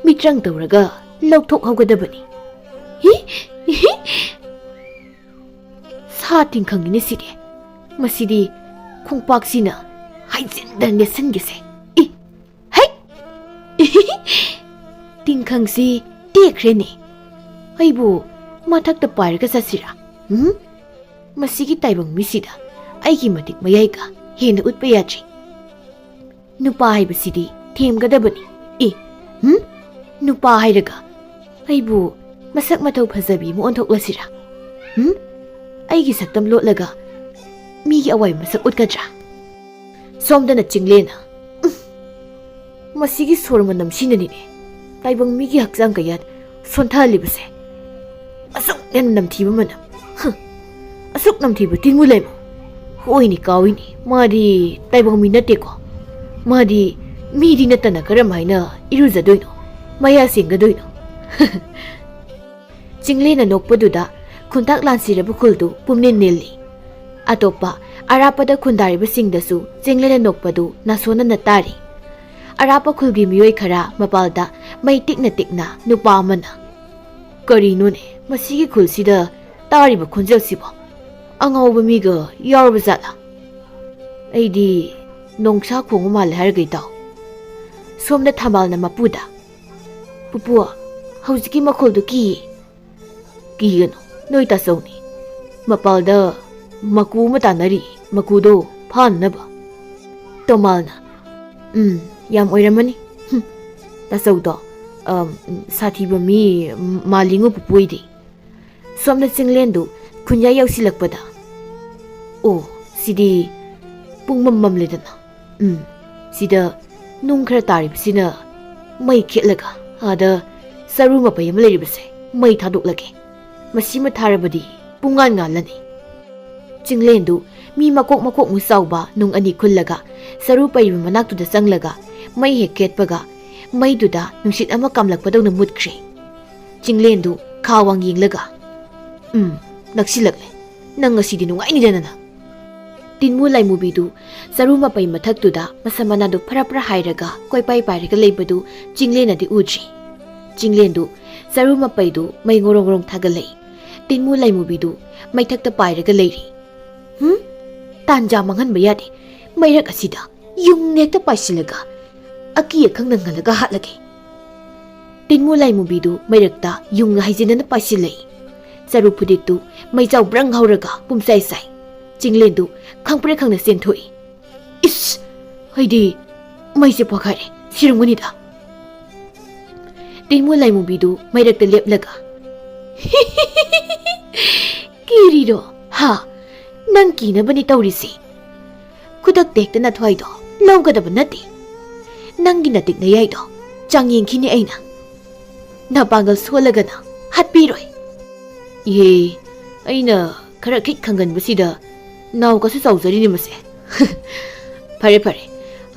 ꯃꯤꯇ꯭ꯔꯪ ꯇꯧꯔꯒ ꯂꯧꯊꯣꯛꯍꯧꯒꯗꯕꯅꯤ꯫ ꯁꯥ ꯇꯤꯡꯈꯪꯅꯤꯅꯦ ꯁꯤꯗꯤ, ꯃꯁꯤꯗꯤ ꯈꯣꯡꯄꯥꯛꯁꯤꯅ ꯍꯥꯏꯖꯤꯟꯗ ꯅꯦꯠꯁꯟꯒꯦꯁꯦ꯫ ꯍꯩ! ꯇꯤꯡꯈꯪꯁꯤ ꯇꯦꯛꯈ꯭ꯔꯦꯅꯦ, ꯑꯩꯕꯨ ꯃꯊꯛꯇ ꯄꯥꯏꯔꯒ ꯆꯠꯁꯤꯔꯥ? ꯃꯁꯤꯒꯤ ꯇꯥꯏꯕꯪ ꯃꯤꯁꯤꯗ ꯑꯩꯒꯤ ꯃꯇꯤꯛ ꯃꯌꯥꯏꯒ ꯍꯦꯟꯅ ꯎꯠꯄ ꯌꯥꯗ꯭ꯔꯤ꯫ ꯅꯨꯄꯥ ꯍꯥꯏꯕꯁꯤꯗꯤ ꯊꯦꯝꯒꯗꯕꯅꯤ꯫ ꯅꯨꯄꯥ ꯍꯥꯏꯔꯒ ꯑꯩꯕꯨ ꯃꯁꯛ ꯃꯇꯧ ꯐꯖꯕꯤ ꯑꯃ ꯑꯣꯟꯊꯣꯛꯂꯁꯤꯔꯥ? ꯑꯩꯒꯤ ꯁꯛꯇꯝ ꯂꯣꯠꯂꯒ ꯃꯤꯒꯤ ꯑꯋꯥꯏꯕ ꯃꯁꯛ ꯎꯠꯀꯗ꯭ꯔꯥ? ꯁꯣꯝꯗꯅ ꯆꯤꯡꯂꯦꯅ ꯃꯁꯤꯒꯤ ꯁꯣꯔ ꯃꯅꯝꯁꯤꯅꯅꯤꯅꯦ ꯇꯥꯏꯕꯪ ꯃꯤꯒꯤ ꯍꯛꯆꯥꯡ ꯀꯌꯥꯠ ꯁꯣꯟꯊꯍꯜꯂꯤꯕꯁꯦ꯫ ꯑꯁꯨꯛ ꯌꯥꯝꯅ ꯅꯝꯊꯤꯕ ꯃꯅꯝ, ꯑꯁꯨꯛ ꯅꯝꯊꯤꯕ ꯇꯤꯟꯃꯨ ꯂꯩꯃꯨ, ꯍꯣꯏꯅꯤ ꯀꯥꯎꯏꯅꯤ, ꯃꯥꯗꯤ ꯇꯥꯏꯕꯪ ꯃꯤ ꯅꯠꯇꯦꯀꯣ꯫ ꯃꯥꯗꯤ ꯃꯤꯗꯤ ꯅꯠꯇꯅ ꯀꯔꯝ ꯍꯥꯏꯅ ꯏꯔꯨꯖꯗꯣꯏꯅꯣ, ꯃꯌꯥ ꯁꯦꯡꯒꯗꯣꯏꯅꯣ? ꯆꯤꯡꯂꯦꯅ ꯅꯣꯛꯄꯗꯨꯗ ꯈꯨꯟꯇꯥꯛ ꯂꯥꯟꯁꯤꯔꯕ ꯈꯨꯜꯗꯨ ꯄꯨꯝꯅꯤꯟ ꯅꯤꯜꯂꯤ꯫ ꯑꯇꯣꯞꯄ ꯑꯔꯥꯞꯄꯗ ꯈꯨꯟꯗꯥꯔꯤꯕꯁꯤꯡꯗꯁꯨ ꯆꯤꯡꯂꯦꯅ ꯅꯣꯛꯄꯗꯨ ꯅꯥꯁꯣꯟꯅꯅ ꯇꯥꯔꯤ꯫ ꯑꯔꯥꯞꯄ ꯈꯨꯜꯒꯤ ꯃꯤꯑꯣꯏ ꯈꯔ ꯃꯄꯥꯜꯗ ꯃꯩ ꯇꯤꯛꯅ ꯇꯤꯛꯅ ꯅꯨꯄꯥ ꯑꯃꯅ, ꯀꯔꯤꯅꯣꯅꯦ ꯃꯁꯤꯒꯤ ꯈꯨꯜꯁꯤꯗ ꯇꯥꯔꯤꯕ ꯈꯣꯟꯖꯦꯜꯁꯤꯕꯣ? ꯑꯉꯥꯎꯕ ꯃꯤꯒ ꯌꯥꯎꯔꯕ ꯖꯥꯠꯂꯥ? ꯑꯩꯗꯤ ꯅꯣꯡꯁꯥ ꯈꯣꯡꯕ ꯃꯥꯜꯂꯦ ꯍꯥꯏꯔꯒ ꯏꯇꯥꯎ꯫ ꯁꯣꯝꯗ ꯊꯝꯕꯥꯜꯅ ꯃꯄꯨꯗ, ꯄꯨꯄꯨ ꯍꯧꯖꯤꯛꯀꯤ ꯃꯈꯣꯜꯗꯨ ꯀꯤꯌꯦ꯫ ꯀꯤꯒꯅꯨ, ꯅꯣꯏ ꯇꯥꯆꯧꯅꯤ, ꯃꯄꯥꯜꯗ ꯃꯀꯨ ꯑꯃ ꯇꯥꯟꯅꯔꯤ, ꯃꯀꯨꯗꯣ ꯐꯥꯅꯅꯕ꯫ ꯇꯣꯃꯥꯜꯅ, ꯌꯥꯝ ꯑꯣꯏꯔꯝꯃꯅꯤ, ꯇꯥꯆꯧꯗꯣ ꯁꯥꯊꯤꯕ ꯃꯤ ꯃꯥꯜꯂꯤꯉꯣ ꯄꯨꯄꯨꯏꯗꯤ꯫ ꯁꯣꯝꯅ ꯆꯤꯡꯂꯦꯟꯗꯨ ꯈꯨꯟꯌꯥꯏ ꯌꯧꯁꯤꯜꯂꯛꯄꯗ, ꯑꯣ ꯁꯤꯗꯤ ꯄꯨꯡꯃꯝ ꯃꯝꯂꯦꯗꯅ, ꯁꯤꯗ ꯅꯨꯡ ꯈꯔ ꯇꯥꯔꯤꯕꯁꯤꯅ ꯃꯩ ꯈꯦꯠꯂꯒ ꯑꯥꯗ ꯆꯔꯨ ꯃꯄꯩ ꯑꯃ ꯂꯩꯔꯤꯕꯁꯦ ꯃꯩ ꯊꯥꯗꯣꯛꯂꯒꯦ, ꯃꯁꯤꯃ ꯊꯥꯔꯕꯗꯤ ꯄꯨꯡꯉꯥꯟ ꯉꯥꯜꯂꯅꯤ꯫ ꯆꯤꯡꯂꯦꯟꯗꯨ ꯃꯤ ꯃꯀꯣꯛ ꯃꯀꯣꯛꯃꯨꯛ ꯆꯥꯎꯕ ꯅꯨꯡ ꯑꯅꯤ ꯈꯨꯜꯂꯒ ꯆꯔꯨ ꯄꯩꯔꯤꯕ ꯃꯅꯥꯛꯇꯨꯗ ꯆꯪꯂꯒ ꯃꯩ ꯍꯦꯛ ꯈꯦꯠꯄꯒ ꯃꯩꯗꯨꯗ ꯅꯨꯡꯁꯤꯠ ꯑꯃ ꯀꯥꯝꯂꯛꯄꯗꯧꯅ ꯃꯨꯠꯈ꯭ꯔꯦ꯫ ꯆꯤꯡꯂꯦꯟꯗꯨ ꯈꯥ ꯋꯥꯡ ꯌꯦꯡꯂꯒ, ꯅꯛꯁꯤꯜꯂꯛꯂꯦ, ꯅꯪ ꯉꯁꯤꯗꯤ ꯅꯨꯡꯉꯥꯏꯅꯤꯗꯅ꯫ ꯇꯤꯟꯃꯨ ꯂꯥꯏꯃꯨꯕꯤꯗꯨ ꯆꯔꯨ ꯃꯄꯩ ꯃꯊꯛꯇꯨꯗ ꯃꯁꯝ ꯃꯅꯥꯗꯨ ꯐꯔꯥ ꯐꯔꯥ ꯍꯥꯏꯔꯒ ꯀꯣꯏꯄꯥꯏ ꯄꯥꯏꯔꯒ ꯂꯩꯕꯗꯨ ꯆꯤꯡꯂꯦꯟꯅꯗꯤ ꯎꯗ꯭ꯔꯤ꯫ ꯆꯤꯡꯂꯦꯟꯗꯨ ꯆꯔꯨ ꯃꯄꯩꯗꯨ ꯃꯩ ꯉꯣꯔꯣꯡ ꯉꯣꯔꯣꯡ ꯊꯥꯒꯠꯂꯛꯏ꯫ ꯇꯤꯟꯃꯨ ꯂꯥꯏꯃꯨꯕꯤꯗꯨ ꯃꯩꯊꯛꯇ ꯄꯥꯏꯔꯒ ꯂꯩꯔꯤ꯫ ꯇꯥꯟꯖꯥ ꯃꯥꯡꯍꯟꯕ ꯌꯥꯗꯦ, ꯃꯩꯔꯛ ꯑꯁꯤꯗ ꯌꯨꯡ ꯍꯦꯛꯇ ꯄꯥꯏꯁꯤꯜꯂꯒ ꯑꯀꯤ ꯑꯈꯪ ꯅꯪꯍꯜꯂꯒ ꯍꯥꯠꯂꯒꯦ꯫ ꯇꯤꯟꯃꯨ ꯂꯥꯏꯃꯨꯕꯤꯗꯨ ꯃꯩꯔꯛꯇ ꯌꯨꯡꯅ ꯍꯩꯖꯤꯟꯅꯅ ꯄꯥꯏꯁꯤꯜꯂꯛꯏ꯫ ꯆꯔꯨ ꯐꯨꯗꯤꯠꯇꯨ ꯃꯩꯖꯥꯎ ꯕ꯭ꯔꯪ ꯍꯧꯔꯒ ꯄꯨꯝꯆꯥꯏ ꯆꯥꯏ꯫ ꯆꯤꯡꯂꯦꯟꯗꯨ ꯈꯪꯄ꯭ꯔꯦ ꯈꯪꯅ ꯆꯦꯟꯊꯣꯛꯏ꯫ ꯏꯁ! ꯑꯩꯗꯤ ꯃꯩꯁꯦ ꯄꯣꯈꯥꯏꯔꯦ, ꯁꯤꯔꯝꯒꯅꯤꯗ꯫ ꯇꯤꯟꯃꯨ ꯂꯥꯏꯃꯨꯕꯤꯗꯨ ꯃꯩꯔꯛꯇ ꯂꯦꯞꯂꯒ, ꯀꯤꯔꯤꯔꯣ? ꯅꯪ ꯀꯤꯅꯕꯅꯤ ꯇꯧꯔꯤꯁꯤ꯫ ꯈꯨꯗꯛꯇ ꯍꯦꯛꯇ ꯅꯊ꯭ꯋꯥꯏꯗꯣ ꯂꯧꯒꯗꯕ ꯅꯠꯇꯦ꯫ ꯅꯪꯒꯤ ꯅꯇꯤꯛ ꯅꯌꯥꯏꯗꯣ ꯆꯥꯡꯌꯦꯡꯈꯤꯅꯤ ꯑꯩꯅ꯫ ꯅꯄꯥꯡꯒꯜ ꯁꯣꯜꯂꯒꯅ ꯍꯥꯠꯄꯤꯔꯣꯏ꯫ ꯏꯍꯦ, ꯑꯩꯅ ꯈꯔ ꯈꯤꯛ ꯈꯪꯒꯟꯕꯁꯤꯗ ꯅꯥꯎꯀꯁꯨ ꯆꯥꯎꯖꯔꯤꯅꯤ ꯃꯁꯦ꯫ ꯐꯔꯦ ꯐꯔꯦ,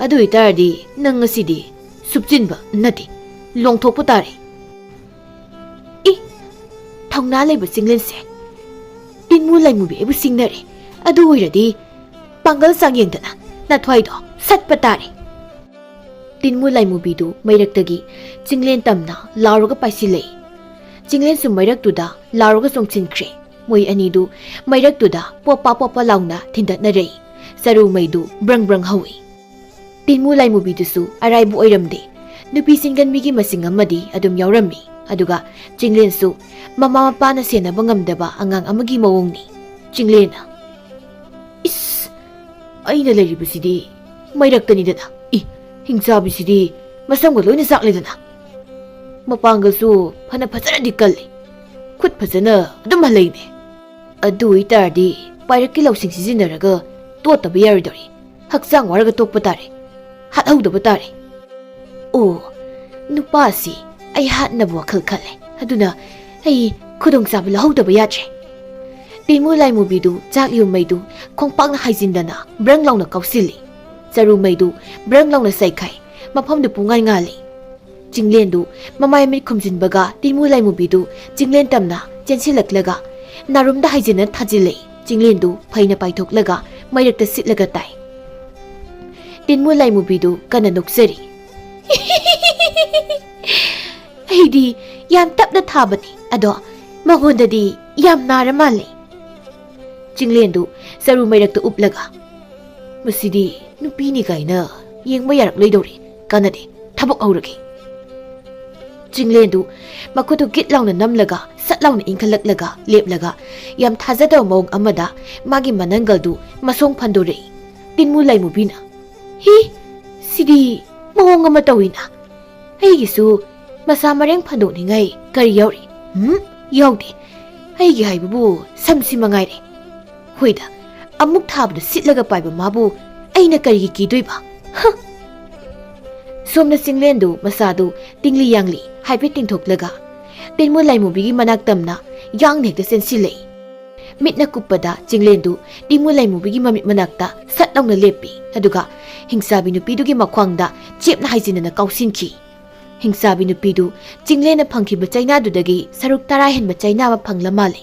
ꯑꯗꯨ ꯑꯣꯏꯇꯥꯔꯗꯤ ꯅꯪ ꯉꯁꯤꯗꯤ ꯁꯨꯞꯆꯤꯟꯕ ꯅꯠꯇꯦ, ꯂꯣꯡꯊꯣꯛꯄ ꯇꯥꯔꯦ꯫ ꯊꯧꯅꯥ ꯂꯩꯕ ꯆꯤꯡꯂꯦꯟꯁꯦ ꯇꯤꯟꯃꯨ ꯂꯥꯏꯃꯨꯕꯤ ꯑꯩꯕꯨ ꯁꯤꯡꯅꯔꯦ꯫ ꯑꯗꯨ ꯑꯣꯏꯔꯗꯤ ꯄꯥꯡꯒꯜ ꯆꯥꯡꯌꯦꯡꯗꯅ ꯅꯊ꯭ꯋꯥꯏꯗꯣ ꯁꯠꯄ ꯇꯥꯔꯦ꯫ ꯇꯤꯟꯃꯨ ꯂꯥꯏꯃꯨꯕꯤꯗꯨ ꯃꯩꯔꯛꯇꯒꯤ ꯆꯤꯡꯂꯦꯟ ꯇꯝꯅ ꯂꯥꯎꯔꯒ ꯄꯥꯏꯁꯤꯜꯂꯛꯏ꯫ ꯆꯤꯡꯂꯦꯟꯁꯨ ꯃꯩꯔꯛꯇꯨꯗ ꯂꯥꯎꯔꯒ ꯆꯣꯡꯁꯤꯟꯈ꯭ꯔꯦ꯫ ꯃꯣꯏ ꯑꯅꯤꯗꯨ ꯃꯩꯔꯛꯇꯨꯗ ꯄꯣꯞꯄꯥ ꯄꯣꯞꯄꯥ ꯂꯥꯎꯅ ꯊꯤꯟꯗꯠꯅꯔꯛꯏ꯫ ꯆꯔꯨ ꯃꯩꯗꯨ ꯕ꯭ꯔꯪ ꯕ꯭ꯔꯪ ꯍꯧꯏ꯫ ꯇꯤꯟꯃꯨ ꯂꯥꯏꯃꯨꯕꯤꯗꯨꯁꯨ ꯑꯔꯥꯏꯕ ꯑꯣꯏꯔꯝꯗꯦ꯫ ꯅꯨꯄꯤ ꯁꯤꯡꯒꯟꯕꯤꯒꯤ ꯃꯁꯤꯡ ꯑꯃꯗꯤ ꯑꯗꯨꯝ ꯌꯥꯎꯔꯝꯃꯤ꯫ ꯑꯗꯨꯒ ꯆꯤꯡꯂꯦꯟꯁꯨ ꯃꯃꯥ ꯃꯄꯥꯅ ꯁꯦꯟꯅꯕ ꯉꯝꯗꯕ ꯑꯉꯥꯡ ꯑꯃꯒꯤ ꯃꯑꯣꯡꯅꯤ꯫ ꯆꯤꯡꯂꯦꯟꯅ, ꯏꯁ! ꯑꯩꯅ ꯂꯩꯔꯤꯕꯁꯤꯗꯤ ꯃꯩꯔꯛꯇꯅꯤꯗꯅ, ꯍꯤꯡꯆꯥꯕꯤꯁꯤꯗꯤ ꯃꯁꯝꯒ ꯂꯣꯏꯅ ꯆꯥꯛꯂꯦꯗꯅ, ꯃꯄꯥꯡꯒꯜꯁꯨ ꯐꯅ ꯐꯖꯅꯗꯤ ꯀꯜꯂꯤ, ꯈꯨꯠ ꯐꯖꯅ ꯑꯗꯨꯝ ꯍꯜꯂꯛꯏꯅꯦ꯫ ꯑꯗꯨ ꯑꯣꯏꯇꯥꯔꯗꯤ ꯄꯥꯏꯔꯛꯀꯤ ꯂꯧꯁꯤꯡ ꯁꯤꯖꯤꯟꯅꯔꯒ ꯇꯣꯠꯇꯕ ꯌꯥꯔꯣꯏꯗꯧꯔꯤ, ꯍꯛꯆꯥꯡ ꯋꯥꯔꯒ ꯇꯣꯛꯄ ꯇꯥꯔꯦ, ꯍꯥꯠꯍꯧꯗꯕ ꯇꯥꯔꯦ꯫ ꯑꯣ, ꯅꯨꯄꯥꯁꯤ ꯑꯩ ꯍꯥꯠꯅꯕ ꯋꯥꯈꯜ ꯈꯜꯂꯦ, ꯑꯗꯨꯅ ꯑꯩ ꯈꯨꯗꯣꯡꯆꯥꯕ ꯂꯧꯍꯧꯗꯕ ꯌꯥꯗ꯭ꯔꯦ꯫ ꯇꯤꯟꯃꯨ ꯂꯥꯏꯃꯨꯕꯤꯗꯨ ꯆꯥꯛꯂꯤꯕ ꯃꯩꯗꯨ ꯈꯣꯡꯄꯥꯛꯅ ꯍꯥꯏꯖꯤꯟꯗꯅ ꯕ꯭ꯔꯪ ꯂꯥꯎꯅ ꯀꯥꯎꯁꯤꯜꯂꯤ꯫ ꯆꯔꯨ ꯃꯩꯗꯨ ꯕ꯭ꯔꯪ ꯂꯥꯎꯅ ꯆꯩꯈꯥꯏ, ꯃꯐꯝꯗꯨ ꯄꯨꯡꯉꯥꯟ ꯉꯥꯜꯂꯤ꯫ ꯆꯤꯡꯂꯦꯟꯗꯨ ꯃꯃꯥꯏ ꯃꯤꯠ ꯈꯨꯝꯖꯤꯟꯕꯒ ꯇꯤꯟꯃꯨ ꯂꯥꯏꯃꯨꯕꯤꯗꯨ ꯆꯤꯡꯂꯦꯟ ꯇꯝꯅ ꯆꯦꯟꯁꯤꯜꯂꯛꯂꯒ ꯅꯥꯔꯨꯝꯗ ꯍꯥꯏꯖꯤꯟꯅ ꯊꯥꯖꯤꯜꯂꯛꯏ꯫ ꯆꯤꯡꯂꯦꯟꯗꯨ ꯐꯩꯅ ꯄꯥꯏꯊꯣꯛꯂꯒ ꯃꯩꯔꯛꯇ ꯁꯤꯠꯂꯒ ꯇꯥꯏ꯫ ꯇꯤꯟꯃꯨ ꯂꯥꯏꯃꯨꯕꯤꯗꯨ ꯀꯟꯅ ꯅꯣꯛꯆꯔꯤ꯫ ꯑꯩꯗꯤ ꯌꯥꯝ ꯇꯞꯅ ꯊꯥꯕꯅꯤ ꯑꯗꯣ ꯃꯉꯣꯟꯗꯗꯤ ꯌꯥꯝ ꯅꯥꯔ ꯃꯥꯜꯂꯦ ꯆꯤꯡꯂꯦꯟꯗꯨ ꯆꯔꯨ ꯃꯩꯔꯛꯇ ꯎꯞꯂꯒ ꯃꯁꯤꯗꯤ ꯅꯨꯄꯤꯅꯤ ꯀꯥꯏꯅ ꯌꯦꯡꯕ ꯌꯥꯔꯛꯂꯣꯏꯗꯧꯔꯤ ꯀꯥꯟꯅꯗꯦ ꯊꯕꯛ ꯍꯧꯔꯒꯦ ꯆꯤꯡꯂꯦꯟꯗꯨ ꯃꯈꯨꯠꯇꯨ ꯒꯤꯠ ꯂꯥꯎꯅ ꯅꯝꯂꯒ ꯁꯠ ꯂꯥꯎꯅ ꯏꯟꯈꯠꯂꯛꯂꯒ ꯂꯦꯞꯂꯒ ꯌꯥꯝ ꯊꯥꯖꯗꯕ ꯃꯑꯣꯡ ꯑꯃꯗ ꯃꯥꯒꯤ ꯃꯅꯪꯒꯜꯗꯨ ꯃꯁꯣꯡ ꯐꯟꯗꯣꯔꯛꯏ ꯇꯤꯟꯃꯨ ꯂꯥꯏꯃꯨꯕꯤꯅ ꯍꯤ ꯁꯤꯗꯤ ꯃꯑꯣꯡ ꯑꯃ ꯇꯧꯏꯅ ꯑꯩꯒꯤꯁꯨ ꯃꯁꯥ ꯃꯔꯦꯡ ꯐꯟꯗꯣꯛꯅꯤꯡꯉꯥꯏ ꯀꯔꯤ ꯌꯥꯎꯔꯤ ꯌꯥꯎꯗꯦ ꯑꯩꯒꯤ ꯍꯥꯏꯕꯕꯨ ꯁꯝꯁꯤ ꯃꯉꯥꯏꯔꯦ ꯍꯣꯏꯗ ꯑꯃꯨꯛ ꯊꯥꯕꯗ ꯁꯤꯠꯂꯒ ꯄꯥꯏꯕ ꯃꯥꯕꯨ ꯑꯩꯅ ꯀꯔꯤꯒꯤ ꯀꯤꯗꯣꯏꯕ ꯁꯣꯝꯅ ꯆꯤꯡꯂꯦꯟꯗꯨ ꯃꯁꯥꯗꯨ ꯇꯤꯡꯂꯤ ꯌꯥꯡꯂꯤ ꯍꯥꯏꯐꯦꯠ ꯇꯤꯡꯊꯣꯛꯂꯒ ꯇꯤꯟꯃꯨ ꯂꯥꯏꯃꯨꯕꯤꯒꯤ ꯃꯅꯥꯛ ꯇꯝꯅ ꯌꯥꯡꯅ ꯍꯦꯛꯇ ꯆꯦꯟꯁꯤꯜꯂꯛꯏ ꯃꯤꯠꯅ ꯀꯨꯞꯄꯗ ꯆꯤꯡꯂꯦꯟꯗꯨ ꯇꯤꯟꯃꯨ ꯂꯥꯏꯃꯨꯕꯤꯒꯤ ꯃꯃꯤꯠ ꯃꯅꯥꯛꯇ ꯁꯠ ꯂꯥꯎꯅ ꯂꯦꯞꯄꯤ ꯑꯗꯨꯒ ꯍꯤꯡꯁꯥꯕꯤ ꯅꯨꯄꯤꯗꯨꯒꯤ ꯃꯈ꯭ꯋꯥꯡꯗ ꯆꯦꯞꯅ ꯍꯥꯏꯖꯤꯟꯅꯅ ꯀꯥꯎꯁꯤꯟꯈꯤ ꯍꯤꯡꯁꯥꯕꯤ ꯅꯨꯄꯤꯗꯨ ꯆꯤꯡꯂꯦꯟꯅ ꯐꯪꯈꯤꯕ ꯆꯩꯅꯥꯗꯨꯗꯒꯤ ꯁꯔꯨꯛ 10 ꯍꯦꯟꯕ ꯆꯩꯅꯥ ꯑꯃ ꯐꯪꯂ ꯃꯥꯜꯂꯦ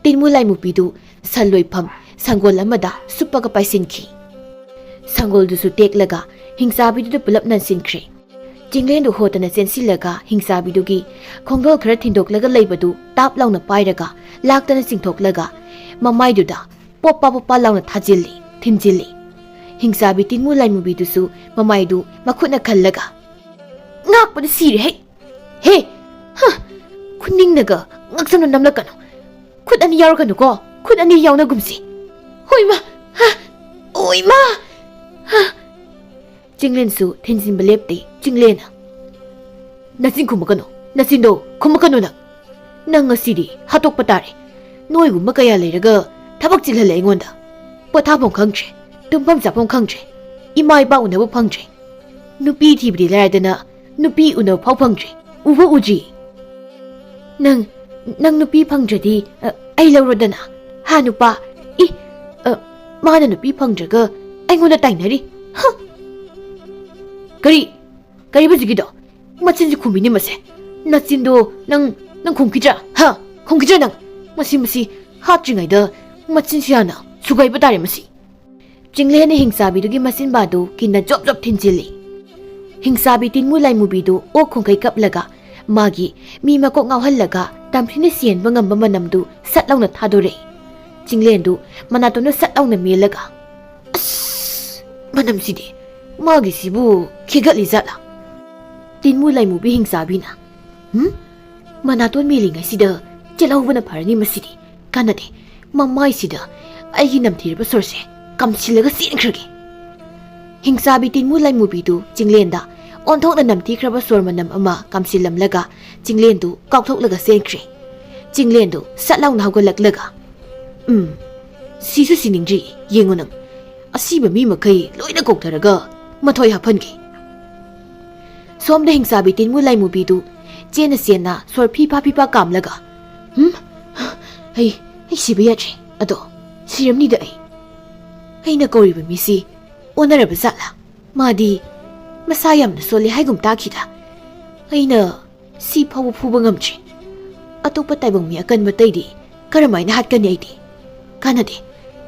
ꯇꯤꯟꯃꯨ ꯂꯥꯏꯃꯨꯕꯤꯗꯨ ꯁꯟꯂꯣꯏꯐꯝ ꯁꯪꯒꯣꯜ ꯑꯃꯗ ꯁꯨꯞꯄꯒ ꯄꯥꯏꯁꯤꯟꯈꯤ ꯁꯪꯒꯣꯜꯗꯨꯁꯨ ꯇꯦꯛꯂꯒ ꯍꯤꯡꯁꯥꯕꯤꯗꯨꯗ ꯄꯨꯂꯞ ꯅꯟꯁꯤꯟꯈ꯭ꯔꯦ ꯆꯤꯡꯂꯦꯟꯗꯨ ꯍꯣꯠꯇꯅ ꯆꯦꯟꯁꯤꯜꯂꯒ ꯍꯤꯡꯁꯥꯕꯤꯗꯨꯒꯤ ꯈꯣꯡꯗꯣꯜ ꯈꯔ ꯊꯤꯟꯗꯣꯛꯂꯒ ꯂꯩꯕꯗꯨ ꯇꯥꯞ ꯂꯥꯎꯅ ꯄꯥꯏꯔꯒ ꯂꯥꯛꯇꯅ ꯆꯤꯡꯊꯣꯛꯂꯒ ꯃꯃꯥꯏꯗꯨꯗ ꯄꯣꯞꯄꯥ ꯄꯣꯞꯄꯥ ꯂꯥꯎꯅ ꯊꯤꯟꯖꯤꯜꯂꯤ ꯍꯤꯡꯁꯥꯕꯤ ꯇꯤꯟꯃꯨ ꯂꯥꯏꯃꯨꯕꯤꯗꯨꯁꯨ ꯃꯃꯥꯏꯗꯨ ꯃꯈꯨꯠꯅ ꯈꯜꯂꯒ ꯉꯥꯛꯄꯗ ꯁꯤꯔꯦ ꯍꯦ ꯈꯨꯅꯤꯡꯅꯒ ꯉꯛꯁꯝꯅ ꯅꯝꯂꯛꯀꯅꯨ ꯈꯨꯠ ꯑꯅꯤ ꯌꯥꯎꯔꯛꯀꯅꯨꯀꯣ ꯈꯨꯠ ꯑꯅꯤ ꯌꯥꯎꯅꯒꯨꯝꯁꯤ ꯍꯣꯏꯃ ꯑꯣꯏꯃ ꯆꯤꯡꯂꯦꯟꯁꯨ ꯊꯤꯟꯖꯤꯟꯕ ꯂꯦꯞꯇꯦ ꯆꯤꯡꯂꯦꯟꯅ ꯅꯆꯤꯟ ꯈꯨꯝꯃꯛꯀꯅꯨ ꯅꯆꯤꯟꯗꯣ ꯈꯨꯝꯃꯛꯀꯅꯨ ꯅꯪ ꯉꯁꯤꯗꯤ ꯍꯥꯠꯇꯣꯛꯄ ꯇꯥꯔꯦ ꯅꯣꯏꯒꯨꯝꯕ ꯀꯌꯥ ꯂꯩꯔꯒ ꯊꯕꯛ ꯆꯤꯜꯍꯜꯂꯦ ꯑꯩꯉꯣꯟꯗ ꯄꯣꯊꯥꯐꯝ ꯈꯪꯗ꯭ꯔꯦ ꯇꯨꯝꯐꯝ ꯆꯥꯐꯝ ꯈꯪꯗ꯭ꯔꯦ ꯏꯃꯥ ꯏꯄꯥ ꯎꯅꯕ ꯐꯪꯗ꯭ꯔꯦ ꯅꯨꯄꯤ ꯊꯤꯕꯗꯤ ꯂꯥꯏꯔꯗꯅ ꯅꯨꯄꯤ ꯎꯅꯕ ꯐꯥꯎ ꯐꯪꯗ꯭ꯔꯦ ꯎꯕ ꯎꯗ꯭ꯔꯤ ꯅꯪ ꯅꯨꯄꯤ ꯐꯪꯗ꯭ꯔꯗꯤ ꯑꯩ ꯂꯧꯔꯣꯗꯅ ꯅꯨꯄꯥ ꯃꯥꯅ ꯅꯨꯄꯤ ꯐꯪꯗ꯭ꯔꯒ ꯑꯩꯉꯣꯟꯗ ꯇꯥꯏꯅꯔꯤ ꯀꯔꯤ ꯍꯧꯖꯤꯛꯀꯤꯗꯣ ꯃꯆꯤꯟꯁꯤ ꯈꯨꯝꯃꯤꯅꯤ ꯃꯁꯦ ꯅꯆꯤꯟꯗꯣ ꯅꯪ ꯈꯨꯝꯈꯤꯗ꯭ꯔꯥ ꯈꯨꯝꯈꯤꯗ꯭ꯔꯥ ꯅꯪ ꯃꯁꯤ ꯍꯥꯠꯇ꯭ꯔꯤꯉꯩꯗ ꯃꯆꯤꯟꯁꯤ ꯌꯥꯝꯅ ꯁꯨꯒꯥꯏꯕ ꯇꯥꯔꯦ ꯃꯁꯤ ꯆꯤꯡꯂꯦꯟꯅ ꯍꯤꯡꯁꯥꯕꯤꯗꯨꯒꯤ ꯃꯆꯤꯟꯕꯥꯗꯨ ꯀꯤꯟꯅ ꯖꯣꯞ ꯖꯣꯞ ꯊꯤꯟꯖꯤꯜꯂꯤ ꯍꯤꯡꯁꯥꯕꯤ ꯇꯤꯟꯃꯨ ꯂꯥꯏꯃꯨꯕꯤꯗꯨ ꯑꯣꯛ ꯈꯣꯡꯈꯩ ꯀꯞꯂꯒ ꯃꯥꯒꯤ ꯃꯤ ꯃꯀꯣꯛ ꯉꯥꯎꯍꯜꯂꯒ ꯇꯝꯊꯤꯅ ꯆꯦꯟꯕ ꯉꯝꯕ ꯃꯅꯝꯗꯨ ꯁꯠ ꯂꯥꯎꯅ ꯊꯥꯗꯣꯔꯛꯏ ꯆꯤꯡꯂꯦꯟꯗꯨ ꯃꯅꯥꯇꯣꯟꯗ ꯁꯠ ꯂꯥꯎꯅ ꯃꯦꯜꯂꯒ ꯑꯁ ꯃꯅꯝꯁꯤꯗꯤ ꯃꯥꯒꯤꯁꯤꯕꯨ ꯈꯤꯒꯠꯂꯤ ꯖꯥꯠꯂꯥ ꯇꯤꯟꯃꯨ ꯂꯥꯏꯃꯨꯕꯤ ꯍꯤꯡꯁꯥꯕꯤꯅ ꯃꯅꯥꯇꯣꯟ ꯃꯦꯜꯂꯤꯉꯩꯁꯤꯗ ꯆꯦꯜꯍꯧꯕꯅ ꯐꯔꯅꯤ ꯃꯁꯤꯗꯤ ꯀꯥꯟꯅꯗꯦ ꯃꯃꯥꯏꯁꯤꯗ ꯑꯩꯒꯤ ꯅꯝꯊꯤꯔꯕ ꯁꯣꯔꯁꯦ ꯀꯝꯁꯤꯜꯂꯒ ꯆꯦꯟꯈ꯭ꯔꯒꯦ ꯍꯤꯡꯁꯥꯕꯤ ꯇꯤꯟꯃꯨ ꯂꯥꯏꯃꯨꯕꯤꯗꯨ ꯆꯤꯡꯂꯦꯟꯗ ꯑꯣꯟꯊꯣꯛꯅ ꯅꯝꯊꯤꯈ꯭ꯔꯕ ꯁꯣꯔ ꯃꯅꯝ ꯑꯃ ꯀꯝꯁꯤꯜꯂꯝꯂꯒ ꯆꯤꯡꯂꯦꯟꯗꯨ ꯀꯥꯎꯊꯣꯛꯂꯒ ꯆꯦꯟꯈ꯭ꯔꯦ ꯆꯤꯡꯂꯦꯟꯗꯨ ꯁꯠ ꯂꯥꯎꯅ ꯍꯧꯒꯠꯂꯛꯂꯒ ꯁꯤꯁꯨ ꯁꯤꯅꯤꯡꯗ꯭ꯔꯤ ꯌꯦꯡꯉꯨ ꯅꯪ ꯑꯁꯤꯕ ꯃꯤ ꯃꯈꯩ ꯂꯣꯏꯅ ꯀꯧꯊꯔꯒ ꯃꯊꯣꯏ ꯍꯥꯞꯍꯟꯒꯦ ꯁꯣꯝꯗ ꯍꯤꯡꯁꯥꯕꯤ ꯇꯤꯟꯃꯨ ꯂꯥꯏꯃꯨꯕꯤꯗꯨ ꯆꯦꯟꯅ ꯁꯣꯔ ꯐꯤꯐꯥ ꯀꯥꯝꯂꯒ ꯑꯩ ꯁꯤꯕ ꯌꯥꯗ꯭ꯔꯦ ꯑꯗꯣ ꯁꯤꯔꯝꯅꯤꯗ ꯑꯩꯅ ꯀꯧꯔꯤꯕ ꯃꯤꯁꯤ ꯑꯣꯟꯅꯔꯕ ꯖꯥꯠꯂꯥ ꯃꯥꯗꯤ ꯃꯁꯥ ꯌꯥꯝꯅ ꯁꯣꯜꯂꯦ ꯍꯥꯏꯒꯨꯝ ꯇꯥꯈꯤꯗ ꯑꯩꯅ ꯁꯤ ꯐꯥꯎꯕ ꯐꯨꯕ ꯉꯝꯗ꯭ꯔꯤ ꯑꯇꯣꯞꯄ ꯇꯥꯏꯕꯪ ꯃꯤ ꯑꯀꯟꯕꯇꯩꯗꯤ ꯀꯔꯝꯍꯥꯏꯅ ꯍꯥꯠꯀꯅꯤ ꯑꯩꯗꯤ ꯀꯥꯟꯅꯗꯦ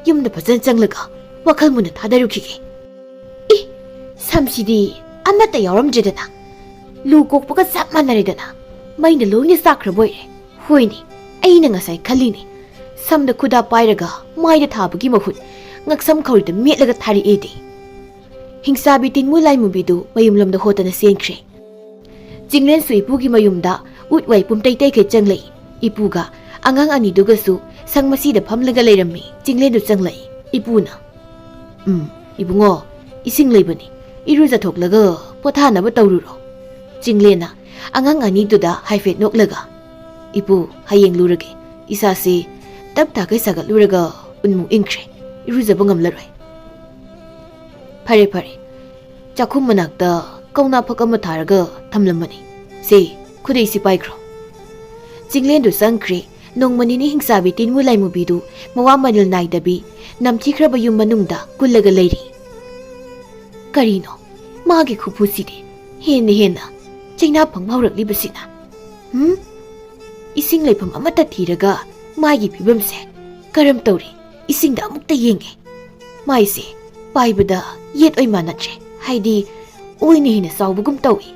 ꯌꯨꯝꯗ ꯐꯖꯅ ꯆꯪꯂꯒ ꯋꯥꯈꯜ ꯃꯨꯟꯅ ꯊꯥꯗꯔꯨꯈꯤꯒꯦ ꯁꯝꯁꯤꯗꯤ ꯑꯃꯠꯇ ꯌꯥꯎꯔꯝꯗ꯭ꯔꯦꯗꯅ ꯂꯨ ꯀꯣꯛꯄꯒ ꯆꯞ ꯃꯥꯟꯅꯔꯦꯗꯅ ꯃꯩꯅ ꯂꯣꯏꯅ ꯆꯥꯛꯈ꯭ꯔꯕ ꯑꯣꯏꯔꯦ ꯍꯣꯏꯅꯦ ꯑꯩꯅ ꯉꯁꯥꯏ ꯈꯜꯂꯤꯅꯦ ꯁꯝꯗ ꯈꯨꯗꯥ ꯄꯥꯏꯔꯒ ꯃꯥꯏꯗ ꯊꯥꯕꯒꯤ ꯃꯍꯨꯠ ꯉꯛꯁꯝ ꯈꯧꯔꯤꯗ ꯃꯦꯠꯂꯒ ꯊꯥꯔꯛꯑꯦꯗꯤ ꯍꯤꯡꯁꯥꯕꯤ ꯇꯤꯟꯃꯨ ꯂꯥꯏꯃꯨꯕꯤꯗꯨ ꯃꯌꯨꯝꯂꯣꯝꯗ ꯍꯣꯠꯇꯅ ꯆꯦꯟꯈ꯭ꯔꯦ ꯆꯤꯡꯂꯦꯟꯁꯨ ꯏꯄꯨꯒꯤ ꯃꯌꯨꯝꯗ ꯎꯠꯋꯥꯏ ꯄꯨꯝꯇꯩꯈꯩ ꯆꯪꯂꯛꯏ ꯏꯄꯨꯒ ꯑꯉꯥꯡ ꯑꯅꯤꯗꯨꯒꯁꯨ ꯁꯪ ꯃꯁꯤꯗ ꯐꯝꯂꯒ ꯂꯩꯔꯝꯃꯤ ꯆꯤꯡꯂꯦꯟꯗꯨ ꯆꯪꯂꯛꯏ ꯏꯄꯨꯅ ꯏꯕꯨꯡꯉꯣ ꯏꯁꯤꯡ ꯂꯩꯕꯅꯤ ꯏꯔꯨꯖꯊꯣꯛꯂꯒ ꯄꯣꯊꯥꯅꯕ ꯇꯧꯔꯨꯔꯣ ꯆꯤꯡꯂꯦꯟꯅ ꯑꯉꯥꯡ ꯑꯅꯤꯗꯨꯗ ꯍꯥꯏꯐꯦꯠ ꯅꯣꯛꯂꯒ ꯏꯄꯨ ꯍꯌꯦꯡ ꯂꯨꯔꯒꯦ ꯏꯁꯥꯁꯤ ꯇꯞ ꯇꯥꯈꯩ ꯁꯥꯒꯠꯂꯨꯔꯒ ꯎꯟꯃꯨꯛ ꯏꯪꯈ꯭ꯔꯦ ꯏꯔꯨꯖꯕ ꯉꯝꯂꯔꯣꯏ ꯐꯔꯦ ꯆꯥꯛꯈꯨꯝ ꯃꯅꯥꯛꯇ ꯀꯧꯅꯥ ꯐꯛ ꯑꯃ ꯊꯥꯔꯒ ꯊꯝꯂꯝꯕꯅꯤ ꯁꯦ ꯈꯨꯗꯩꯁꯤ ꯄꯥꯏꯈ꯭ꯔꯣ ꯆꯤꯡꯂꯦꯟꯗꯨ ꯆꯪꯈ꯭ꯔꯦ ꯅꯣꯡꯃ ꯅꯤꯅꯤ ꯍꯤꯡꯁꯥꯕꯤ ꯇꯤꯟꯃꯨ ꯂꯥꯏꯃꯨꯕꯤꯗꯨ ꯃꯋꯥ ꯃꯅꯤꯜ ꯅꯥꯏꯗꯕꯤ ꯅꯝꯊꯤꯈ꯭ꯔꯕ ꯌꯨꯝ ꯃꯅꯨꯡꯗ ꯀꯨꯜꯂꯒ ꯂꯩꯔꯤ ꯀꯔꯤꯅꯣ ꯃꯥꯒꯤ ꯈꯨꯐꯨꯁꯤꯗꯤ ꯍꯦꯟꯅ ꯆꯩꯅꯥ ꯐꯪꯕ ꯍꯧꯔꯛꯂꯤꯕꯁꯤꯅ ꯏꯁꯤꯡ ꯂꯩꯐꯝ ꯑꯃꯠꯇ ꯊꯤꯔꯒ ꯃꯥꯒꯤ ꯐꯤꯕꯝꯁꯦ ꯀꯔꯝ ꯇꯧꯔꯤ ꯏꯁꯤꯡꯗ ꯑꯃꯨꯛꯇ ꯌꯦꯡꯒꯦ ꯃꯥꯏꯁꯦ ꯄꯥꯏꯕꯗ ꯌꯦꯠ ꯑꯣꯏ ꯃꯥꯟꯅꯗ꯭ꯔꯦ ꯍꯥꯏꯗꯤ ꯑꯣꯏꯅ ꯍꯦꯟꯅ ꯆꯥꯎꯕꯒꯨꯝ ꯇꯧꯏ꯫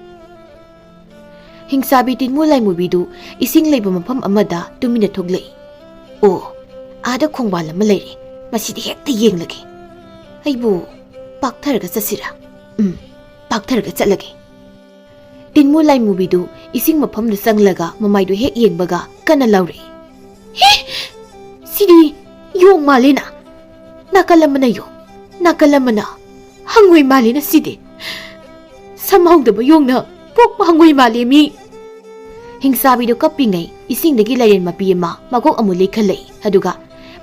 ꯍꯤꯡꯆꯥꯕꯤ ꯇꯤꯟꯃꯨ ꯂꯥꯏꯃꯨꯕꯤꯗꯨ ꯏꯁꯤꯡ ꯂꯩꯕ ꯃꯐꯝ ꯑꯃꯗ ꯇꯨꯃꯤꯟꯅ ꯊꯣꯛꯂꯛꯏ꯫ ꯑꯣ, ꯑꯥꯗ ꯈꯣꯡꯕꯥꯜ ꯑꯃ ꯂꯩꯔꯦ, ꯃꯁꯤꯗꯤ ꯍꯦꯛꯇ ꯌꯦꯡꯂꯒꯦ꯫ ꯑꯩꯕꯨ ꯄꯥꯛꯊꯔꯒ ꯆꯠꯁꯤꯔꯥ? ꯄꯥꯛꯊꯔꯒ ꯆꯠꯂꯒꯦ꯫ ꯇꯤꯟꯃꯨ ꯂꯥꯏꯃꯨꯕꯤꯗꯨ ꯏꯁꯤꯡ ꯃꯐꯝꯗ ꯆꯪꯂꯒ ꯃꯃꯥꯏꯗꯨ ꯍꯦꯛ ꯌꯦꯡꯕꯒ ꯀꯟꯅ ꯂꯥꯎꯔꯛꯏ꯫ ꯍꯦ! ꯁꯤꯗꯤ ꯌꯣꯡ ꯃꯥꯜꯂꯦꯅ! ꯅꯥꯀꯜ ꯑꯃꯅ ꯌꯣꯡ, ꯅꯥꯀꯜ ꯑꯃꯅ ꯍꯪꯉꯣꯏ ꯃꯥꯜꯂꯦꯅ ꯁꯤꯗꯤ! ꯁꯝꯍꯧꯗꯕ ꯌꯣꯡꯅ ꯄꯣꯛꯄ ꯍꯪꯉꯣꯏ ꯃꯥꯜꯂꯦ ꯃꯤ! ꯍꯤꯡꯆꯥꯕꯤꯗꯨ ꯀꯞꯄꯤꯉꯩ ꯏꯁꯤꯡꯗꯒꯤ ꯂꯩꯔꯦꯟ ꯃꯄꯤ ꯑꯃ ꯃꯀꯣꯛ ꯑꯃꯨꯛ ꯂꯩꯈꯠꯂꯛꯏ꯫ ꯑꯗꯨꯒ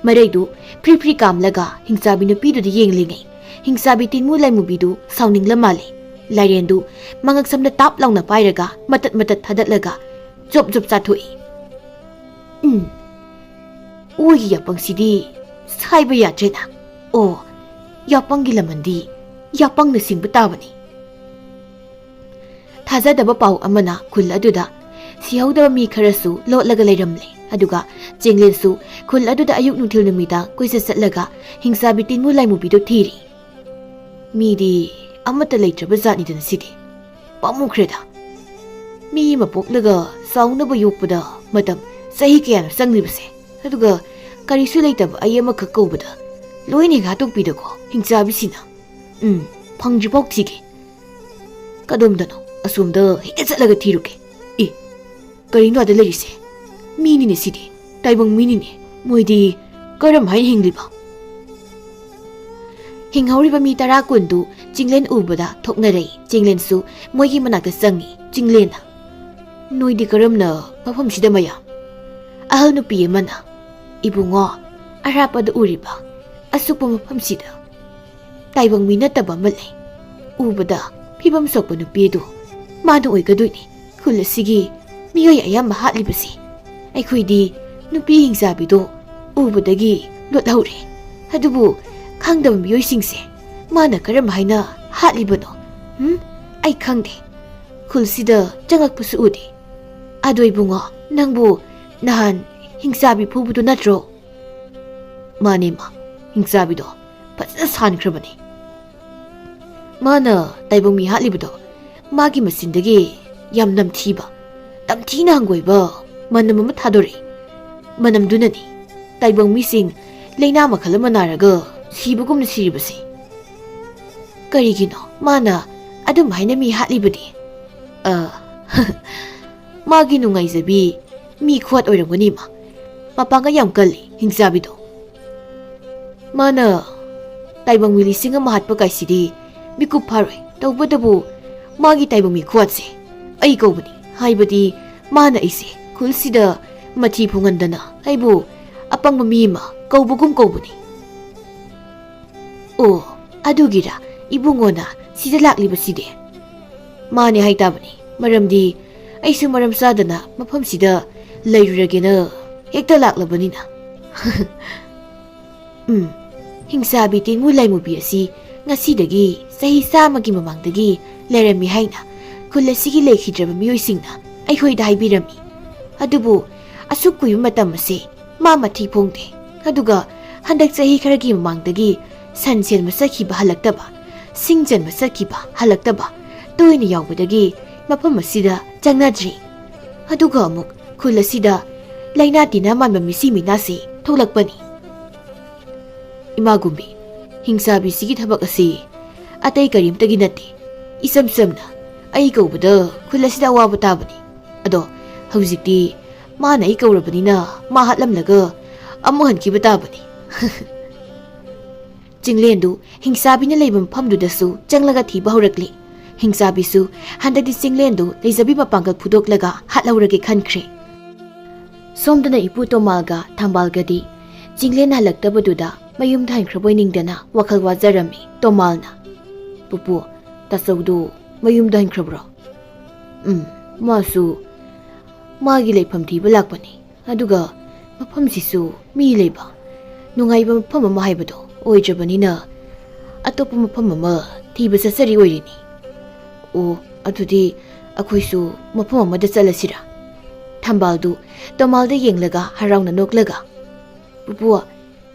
ꯃꯔꯩꯗꯨ ꯐ꯭ꯔꯤ ꯐ꯭ꯔꯤ ꯀꯥꯝꯂꯒ ꯍꯤꯡꯆꯥꯕꯤ ꯅꯨꯄꯤꯗꯨꯗ ꯌꯦꯡꯂꯤꯉꯩ ꯍꯤꯡꯆꯥꯕꯤ ꯇꯤꯟꯃꯨ ꯂꯥꯏꯃꯨꯕꯤꯗꯨ ꯁꯥꯎꯅꯤꯡꯂ ꯃꯥꯜꯂꯦ꯫ ꯂꯥꯏꯔꯦꯟꯗꯨ ꯃꯉꯛꯁꯝꯗ ꯇꯥꯞ ꯂꯥꯎꯅ ꯄꯥꯏꯔꯒ ꯃꯇꯠ ꯃꯇꯠ ꯊꯥꯗꯠꯂꯒ ꯖꯣꯞ ꯖꯣꯞ ꯆꯥꯊꯣꯛꯏ꯫ ꯑꯣꯏꯒꯤ ꯌꯥꯄꯪꯁꯤꯗꯤ ꯁꯥꯏꯕ ꯌꯥꯗ꯭ꯔꯦꯅ꯫ ꯑꯣ, ꯌꯥꯄꯪꯒꯤ ꯂꯃꯟꯗꯤ ꯌꯥꯄꯪꯅ ꯁꯤꯡꯕ ꯇꯥꯕꯅꯤ꯫ ꯊꯥꯖꯗꯕ ꯄꯥꯎ ꯑꯃꯅ ꯈꯨꯜ ꯑꯗꯨꯗ ꯁꯤꯍꯧꯗꯕ ꯃꯤ ꯈꯔꯁꯨ ꯂꯣꯠꯂꯒ ꯂꯩꯔꯝꯂꯦ꯫ ꯑꯗꯨꯒ ꯆꯦꯡꯂꯦꯟꯁꯨ ꯈꯨꯜ ꯑꯗꯨꯗ ꯑꯌꯨꯛ ꯅꯨꯡꯊꯤꯜ ꯅꯨꯃꯤꯗꯥꯡ ꯀꯣꯏꯆꯠ ꯆꯠꯂꯒ ꯍꯤꯡꯆꯥꯕꯤ ꯇꯤꯟꯃꯨ ꯂꯥꯏꯃꯨꯕꯤꯗꯨ ꯊꯤꯔꯤ꯫ ꯃꯤꯗꯤ ꯑꯃꯠꯇ ꯂꯩꯇ꯭ꯔꯕ ꯖꯥꯠꯅꯤꯗꯅ ꯁꯤꯗꯤ꯫ ꯄꯥꯝꯃꯨꯈ꯭ꯔꯦꯗ꯫ ꯃꯤ ꯑꯃ ꯄꯣꯛꯂꯒ ꯆꯥꯎꯅꯕ ꯌꯣꯛꯄꯗ ꯃꯇꯝ ꯆꯍꯤ ꯀꯌꯥꯅꯣ ꯆꯪꯂꯤꯕꯁꯦ, ꯑꯗꯨꯒ ꯀꯔꯤꯁꯨ ꯂꯩꯇꯕ ꯑꯩ ꯑꯃꯈꯛ ꯀꯧꯕꯗ ꯂꯣꯏꯅ ꯍꯦꯛ ꯍꯥꯠꯇꯣꯛꯄꯤꯗꯀꯣ ꯍꯤꯡꯆꯥꯕꯤꯁꯤꯅ꯫ ꯐꯪꯗ꯭ꯔꯤꯐꯥꯎ ꯊꯤꯒꯦ꯫ ꯀꯗꯣꯝꯗꯅꯣ? ꯑꯁꯣꯝꯗ ꯍꯦꯛꯇ ꯆꯠꯂꯒ ꯊꯤꯔꯨꯒꯦ꯫ ꯀꯔꯤꯅꯣ ꯑꯗ ꯂꯩꯔꯤꯁꯦ? ꯃꯤꯅꯤꯅꯦ ꯁꯤꯗꯤ, ꯇꯥꯏꯕꯪ ꯃꯤꯅꯤꯅꯦ꯫ ꯃꯣꯏꯗꯤ ꯀꯔꯝ ꯍꯥꯏꯅ ꯍꯤꯡꯂꯤꯕ? ꯍꯤꯡꯍꯧꯔꯤꯕ ꯃꯤ 10-20ꯗꯨ ꯆꯤꯡꯂꯦꯟ ꯎꯕꯗ ꯊꯣꯛꯅꯔꯛꯏ꯫ ꯆꯤꯡꯂꯦꯟꯁꯨ ꯃꯣꯏꯒꯤ ꯃꯅꯥꯛꯇ ꯆꯪꯉꯤ꯫ ꯆꯤꯡꯂꯦꯟꯅ, ꯅꯣꯏꯗꯤ ꯀꯔꯝꯅ ꯃꯐꯝꯁꯤꯗ ꯃꯌꯥꯝ? ꯑꯍꯜ ꯅꯨꯄꯤ ꯑꯃꯅ, ꯏꯕꯨꯡꯉꯣ, ꯑꯔꯥꯞꯄꯗ ꯎꯔꯤꯕ ꯑꯁꯨꯛꯄ ꯃꯐꯝꯁꯤꯗ ꯇꯥꯏꯕꯪ ꯃꯤ ꯅꯠꯇꯕ ꯑꯃ ꯂꯩ꯫ ꯎꯕꯗ ꯐꯤꯕꯝ ꯁꯣꯛꯄ ꯅꯨꯄꯤ ꯑꯗꯨ ꯃꯥꯅ ꯑꯣꯏꯒꯗꯣꯏꯅꯤ ꯈꯨꯜ ꯑꯁꯤꯒꯤ ꯃꯤꯑꯣꯏ ꯑꯌꯥꯝꯕ ꯍꯥꯠꯂꯤꯕꯁꯤ꯫ ꯑꯩꯈꯣꯏꯗꯤ ꯅꯨꯄꯤ ꯍꯤꯡꯆꯥꯕꯤꯗꯣ ꯎꯕꯗꯒꯤ ꯂꯣꯠꯍꯧꯔꯦ꯫ ꯑꯗꯨꯕꯨ ꯈꯪꯗꯕ ꯃꯤꯑꯣꯏꯁꯤꯡꯁꯦ ꯃꯥꯅ ꯀꯔꯝ ꯍꯥꯏꯅ ꯍꯥꯠꯂꯤꯕꯅꯣ? ꯑꯩ ꯈꯪꯗꯦ꯫ ꯈꯨꯜꯁꯤꯗ ꯆꯪꯉꯛꯄꯁꯨ ꯎꯗꯦ꯫ ꯑꯗꯣ ꯏꯕꯨꯡꯉꯣ, ꯅꯪꯕꯨ ꯅꯍꯥꯟ ꯍꯤꯡꯆꯥꯕꯤ ꯐꯨꯕꯗꯨ ꯅꯠꯇ꯭ꯔꯣ? ꯃꯥꯅꯦ ꯃꯥ, ꯍꯤꯡꯆꯥꯕꯤꯗꯣ ꯐꯖꯅ ꯁꯥꯟꯈ꯭ꯔꯕꯅꯤ꯫ ꯃꯥꯅ ꯇꯥꯏꯕꯪ ꯃꯤ ꯍꯥꯠꯂꯤꯕꯗꯣ ꯃꯥꯒꯤ ꯃꯆꯤꯟꯗꯒꯤ ꯌꯥꯝ ꯅꯝꯊꯤꯕ, ꯇꯝꯊꯤꯅ ꯍꯪꯒꯣꯏꯕ ꯃꯅꯝ ꯑꯃ ꯊꯥꯗꯣꯔꯛꯏ꯫ ꯃꯅꯝꯗꯨꯅꯅꯤ ꯇꯥꯏꯕꯪ ꯃꯤꯁꯤꯡ ꯂꯩꯅꯥ ꯃꯈꯜ ꯑꯃ ꯅꯥꯔꯒ ꯁꯤꯕꯒꯨꯝꯅ ꯁꯤꯔꯤꯕꯁꯦ꯫ ꯀꯔꯤꯒꯤꯅꯣ ꯃꯥꯅ ꯑꯗꯨꯝ ꯍꯥꯏꯅ ꯃꯤ ꯍꯥꯠꯂꯤꯕꯗꯤ? ꯃꯥꯒꯤ ꯅꯨꯡꯉꯥꯏꯖꯕꯤ ꯃꯤ ꯈꯨꯋꯥꯠ ꯑꯣꯏꯔꯝꯒꯅꯤ ꯃꯥ꯫ ꯃꯄꯥꯡꯒꯜ ꯌꯥꯝ ꯀꯜꯂꯤ ꯍꯤꯡꯆꯥꯕꯤꯗꯣ꯫ ꯃꯥꯅ ꯇꯥꯏꯕꯪ ꯃꯤ 1,000 ꯍꯥꯠꯄ ꯀꯥꯏꯁꯤꯗꯤ ꯃꯤꯀꯨꯞ ꯐꯥꯔꯣꯏ꯫ ꯇꯧꯕꯇꯕꯨ ꯃꯥꯒꯤ ꯇꯥꯏꯕꯪ ꯃꯤ ꯈꯨꯋꯥꯠꯁꯦ ꯑꯩ ꯀꯧꯕꯅꯤ꯫ ꯍꯥꯏꯕꯗꯤ ꯃꯥꯅ ꯑꯩꯁꯦ ꯈꯨꯜꯁꯤꯗ ꯃꯊꯤ ꯐꯨꯡꯍꯟꯗꯅ ꯑꯩꯕꯨ ꯑꯄꯪꯕ ꯃꯤ ꯑꯃ ꯀꯧꯕꯒꯨꯝ ꯀꯧꯕꯅꯤ꯫ ꯑꯣ, ꯑꯗꯨꯒꯤꯔ ꯏꯕꯨꯡꯉꯣꯅ ꯁꯤꯗ ꯂꯥꯛꯂꯤꯕꯁꯤꯗꯤ? ꯃꯥꯅꯦ ꯍꯥꯏꯇꯥꯕꯅꯤ, ꯃꯔꯝꯗꯤ ꯑꯩꯁꯨ ꯃꯔꯝ ꯆꯥꯗꯅ ꯃꯐꯝꯁꯤꯗ ꯂꯩꯔꯨꯔꯒꯦꯅ ꯍꯦꯛꯇ ꯂꯥꯛꯂꯕꯅꯤꯅ꯫ ꯍꯤꯡꯆꯥꯕꯤ ꯇꯤꯟꯃꯨ ꯂꯥꯏꯃꯨꯕꯤ ꯑꯁꯤ ꯉꯁꯤꯗꯒꯤ ꯆꯍꯤ 100ꯒꯤ ꯃꯃꯥꯡꯗꯒꯤ ꯂꯩꯔꯝꯃꯤ ꯍꯥꯏꯅ ꯈꯨꯜ ꯑꯁꯤꯒꯤ ꯂꯩꯈꯤꯗ꯭ꯔꯕ ꯃꯤꯑꯣꯏꯁꯤꯡꯅ ꯑꯩꯈꯣꯏꯗ ꯍꯥꯏꯕꯤꯔꯝꯃꯤ꯫ ꯑꯗꯨꯕꯨ ꯑꯁꯨꯛ ꯀꯨꯏꯕ ꯃꯇꯝ ꯑꯁꯤ ꯃꯥ ꯃꯊꯤ ꯐꯣꯡꯗꯦ꯫ ꯑꯗꯨꯒ ꯍꯟꯗꯛ ꯆꯍꯤ ꯈꯔꯒꯤ ꯃꯃꯥꯡꯗꯒꯤ ꯁꯟ ꯁꯦꯟꯕ ꯆꯠꯈꯤꯕ ꯍꯜꯂꯛꯇꯕ, ꯁꯤꯡ ꯆꯟꯕ ꯆꯠꯈꯤꯕ ꯍꯜꯂꯛꯇꯕ ꯇꯣꯏꯅ ꯌꯥꯎꯕꯗꯒꯤ ꯃꯐꯝ ꯑꯁꯤꯗ ꯆꯪꯅꯗ꯭ꯔꯤ꯫ ꯑꯗꯨꯒ ꯑꯃꯨꯛ ꯈꯨꯜ ꯑꯁꯤꯗ ꯂꯩꯅꯥ ꯇꯤꯟꯅꯥ ꯃꯥꯟꯕ ꯃꯤꯁꯤ ꯃꯤꯅꯥꯁꯤ ꯊꯣꯛꯂꯛꯄꯅꯤ꯫ ꯏꯃꯥꯒꯨꯝꯕꯤ, ꯍꯤꯡꯆꯥꯕꯤꯁꯤꯒꯤ ꯊꯕꯛ ꯑꯁꯤ ꯑꯇꯩ ꯀꯔꯤꯝꯇꯒꯤ ꯅꯠꯇꯦ꯫ ꯏꯆꯝ ꯆꯝꯅ ꯑꯩ ꯀꯧꯕꯗ ꯈꯨꯜ ꯑꯁꯤꯗ ꯑꯋꯥꯕ ꯇꯥꯕꯅꯤ꯫ ꯑꯗꯣ ꯍꯧꯖꯤꯛꯇꯤ ꯃꯥꯅ ꯑꯩ ꯀꯧꯔꯕꯅꯤꯅ ꯃꯥ ꯍꯥꯠꯂꯝꯂꯒ ꯑꯃꯨꯛ ꯍꯟꯈꯤꯕ ꯇꯥꯕꯅꯤ꯫ ꯆꯤꯡꯂꯦꯟꯗꯨ ꯍꯤꯡꯆꯥꯕꯤꯅ ꯂꯩꯕ ꯃꯐꯝꯗꯨꯗꯁꯨ ꯆꯪꯂꯒ ꯊꯤꯕ ꯍꯧꯔꯛꯂꯤ꯫ ꯍꯤꯡꯆꯥꯕꯤꯁꯨ ꯍꯟꯗꯛꯇꯤ ꯆꯤꯡꯂꯦꯟꯗꯨ ꯂꯩꯖꯕꯤ ꯃꯄꯥꯡꯒꯜ ꯐꯨꯗꯣꯛꯂꯒ ꯍꯥꯠꯍꯧꯔꯒꯦ ꯈꯟꯈ꯭ꯔꯦ꯫ ꯁꯣꯝꯗꯅ ꯏꯄꯨ ꯇꯣꯃꯥꯜꯒ ꯊꯝꯕꯥꯜꯒꯗꯤ ꯆꯤꯡꯂꯦꯟ ꯍꯜꯂꯛꯇꯕꯗꯨꯗ ꯃꯌꯨꯝꯗ ꯍꯟꯈ꯭ꯔꯕꯣꯏ ꯅꯤꯡꯗꯅ ꯋꯥꯈꯜ ꯋꯥꯖꯔꯝꯃꯤ꯫ ꯇꯣꯃꯥꯜꯅ, ꯄꯨꯄꯨ, ꯇꯥꯆꯧꯗꯨ ꯃꯌꯨꯝꯗ ꯍꯟꯈ꯭ꯔꯕ꯭ꯔꯣ? ꯃꯥꯁꯨ ꯃꯥꯒꯤ ꯂꯩꯐꯝ ꯊꯤꯕ ꯂꯥꯛꯄꯅꯤ꯫ ꯑꯗꯨꯒ ꯃꯐꯝꯁꯤꯁꯨ ꯃꯤ ꯂꯩꯕ ꯅꯨꯡꯉꯥꯏꯕ ꯃꯐꯝ ꯑꯃ ꯍꯥꯏꯕꯗꯣ ꯑꯣꯏꯗ꯭ꯔꯕꯅꯤꯅ ꯑꯇꯣꯞꯄ ꯃꯐꯝ ꯑꯃ ꯊꯤꯕ ꯆꯠꯆꯔꯤ ꯑꯣꯏꯔꯤꯅꯤ꯫ ꯑꯣ, ꯑꯗꯨꯗꯤ ꯑꯩꯈꯣꯏꯁꯨ ꯃꯐꯝ ꯑꯃꯗ ꯆꯠꯂꯁꯤꯔꯥ? ꯊꯝꯕꯥꯜꯗꯨ ꯇꯣꯃꯥꯜꯗ ꯌꯦꯡꯂꯒ ꯍꯔꯥꯎꯅ ꯅꯣꯛꯂꯒ, ꯄꯨꯄꯨ,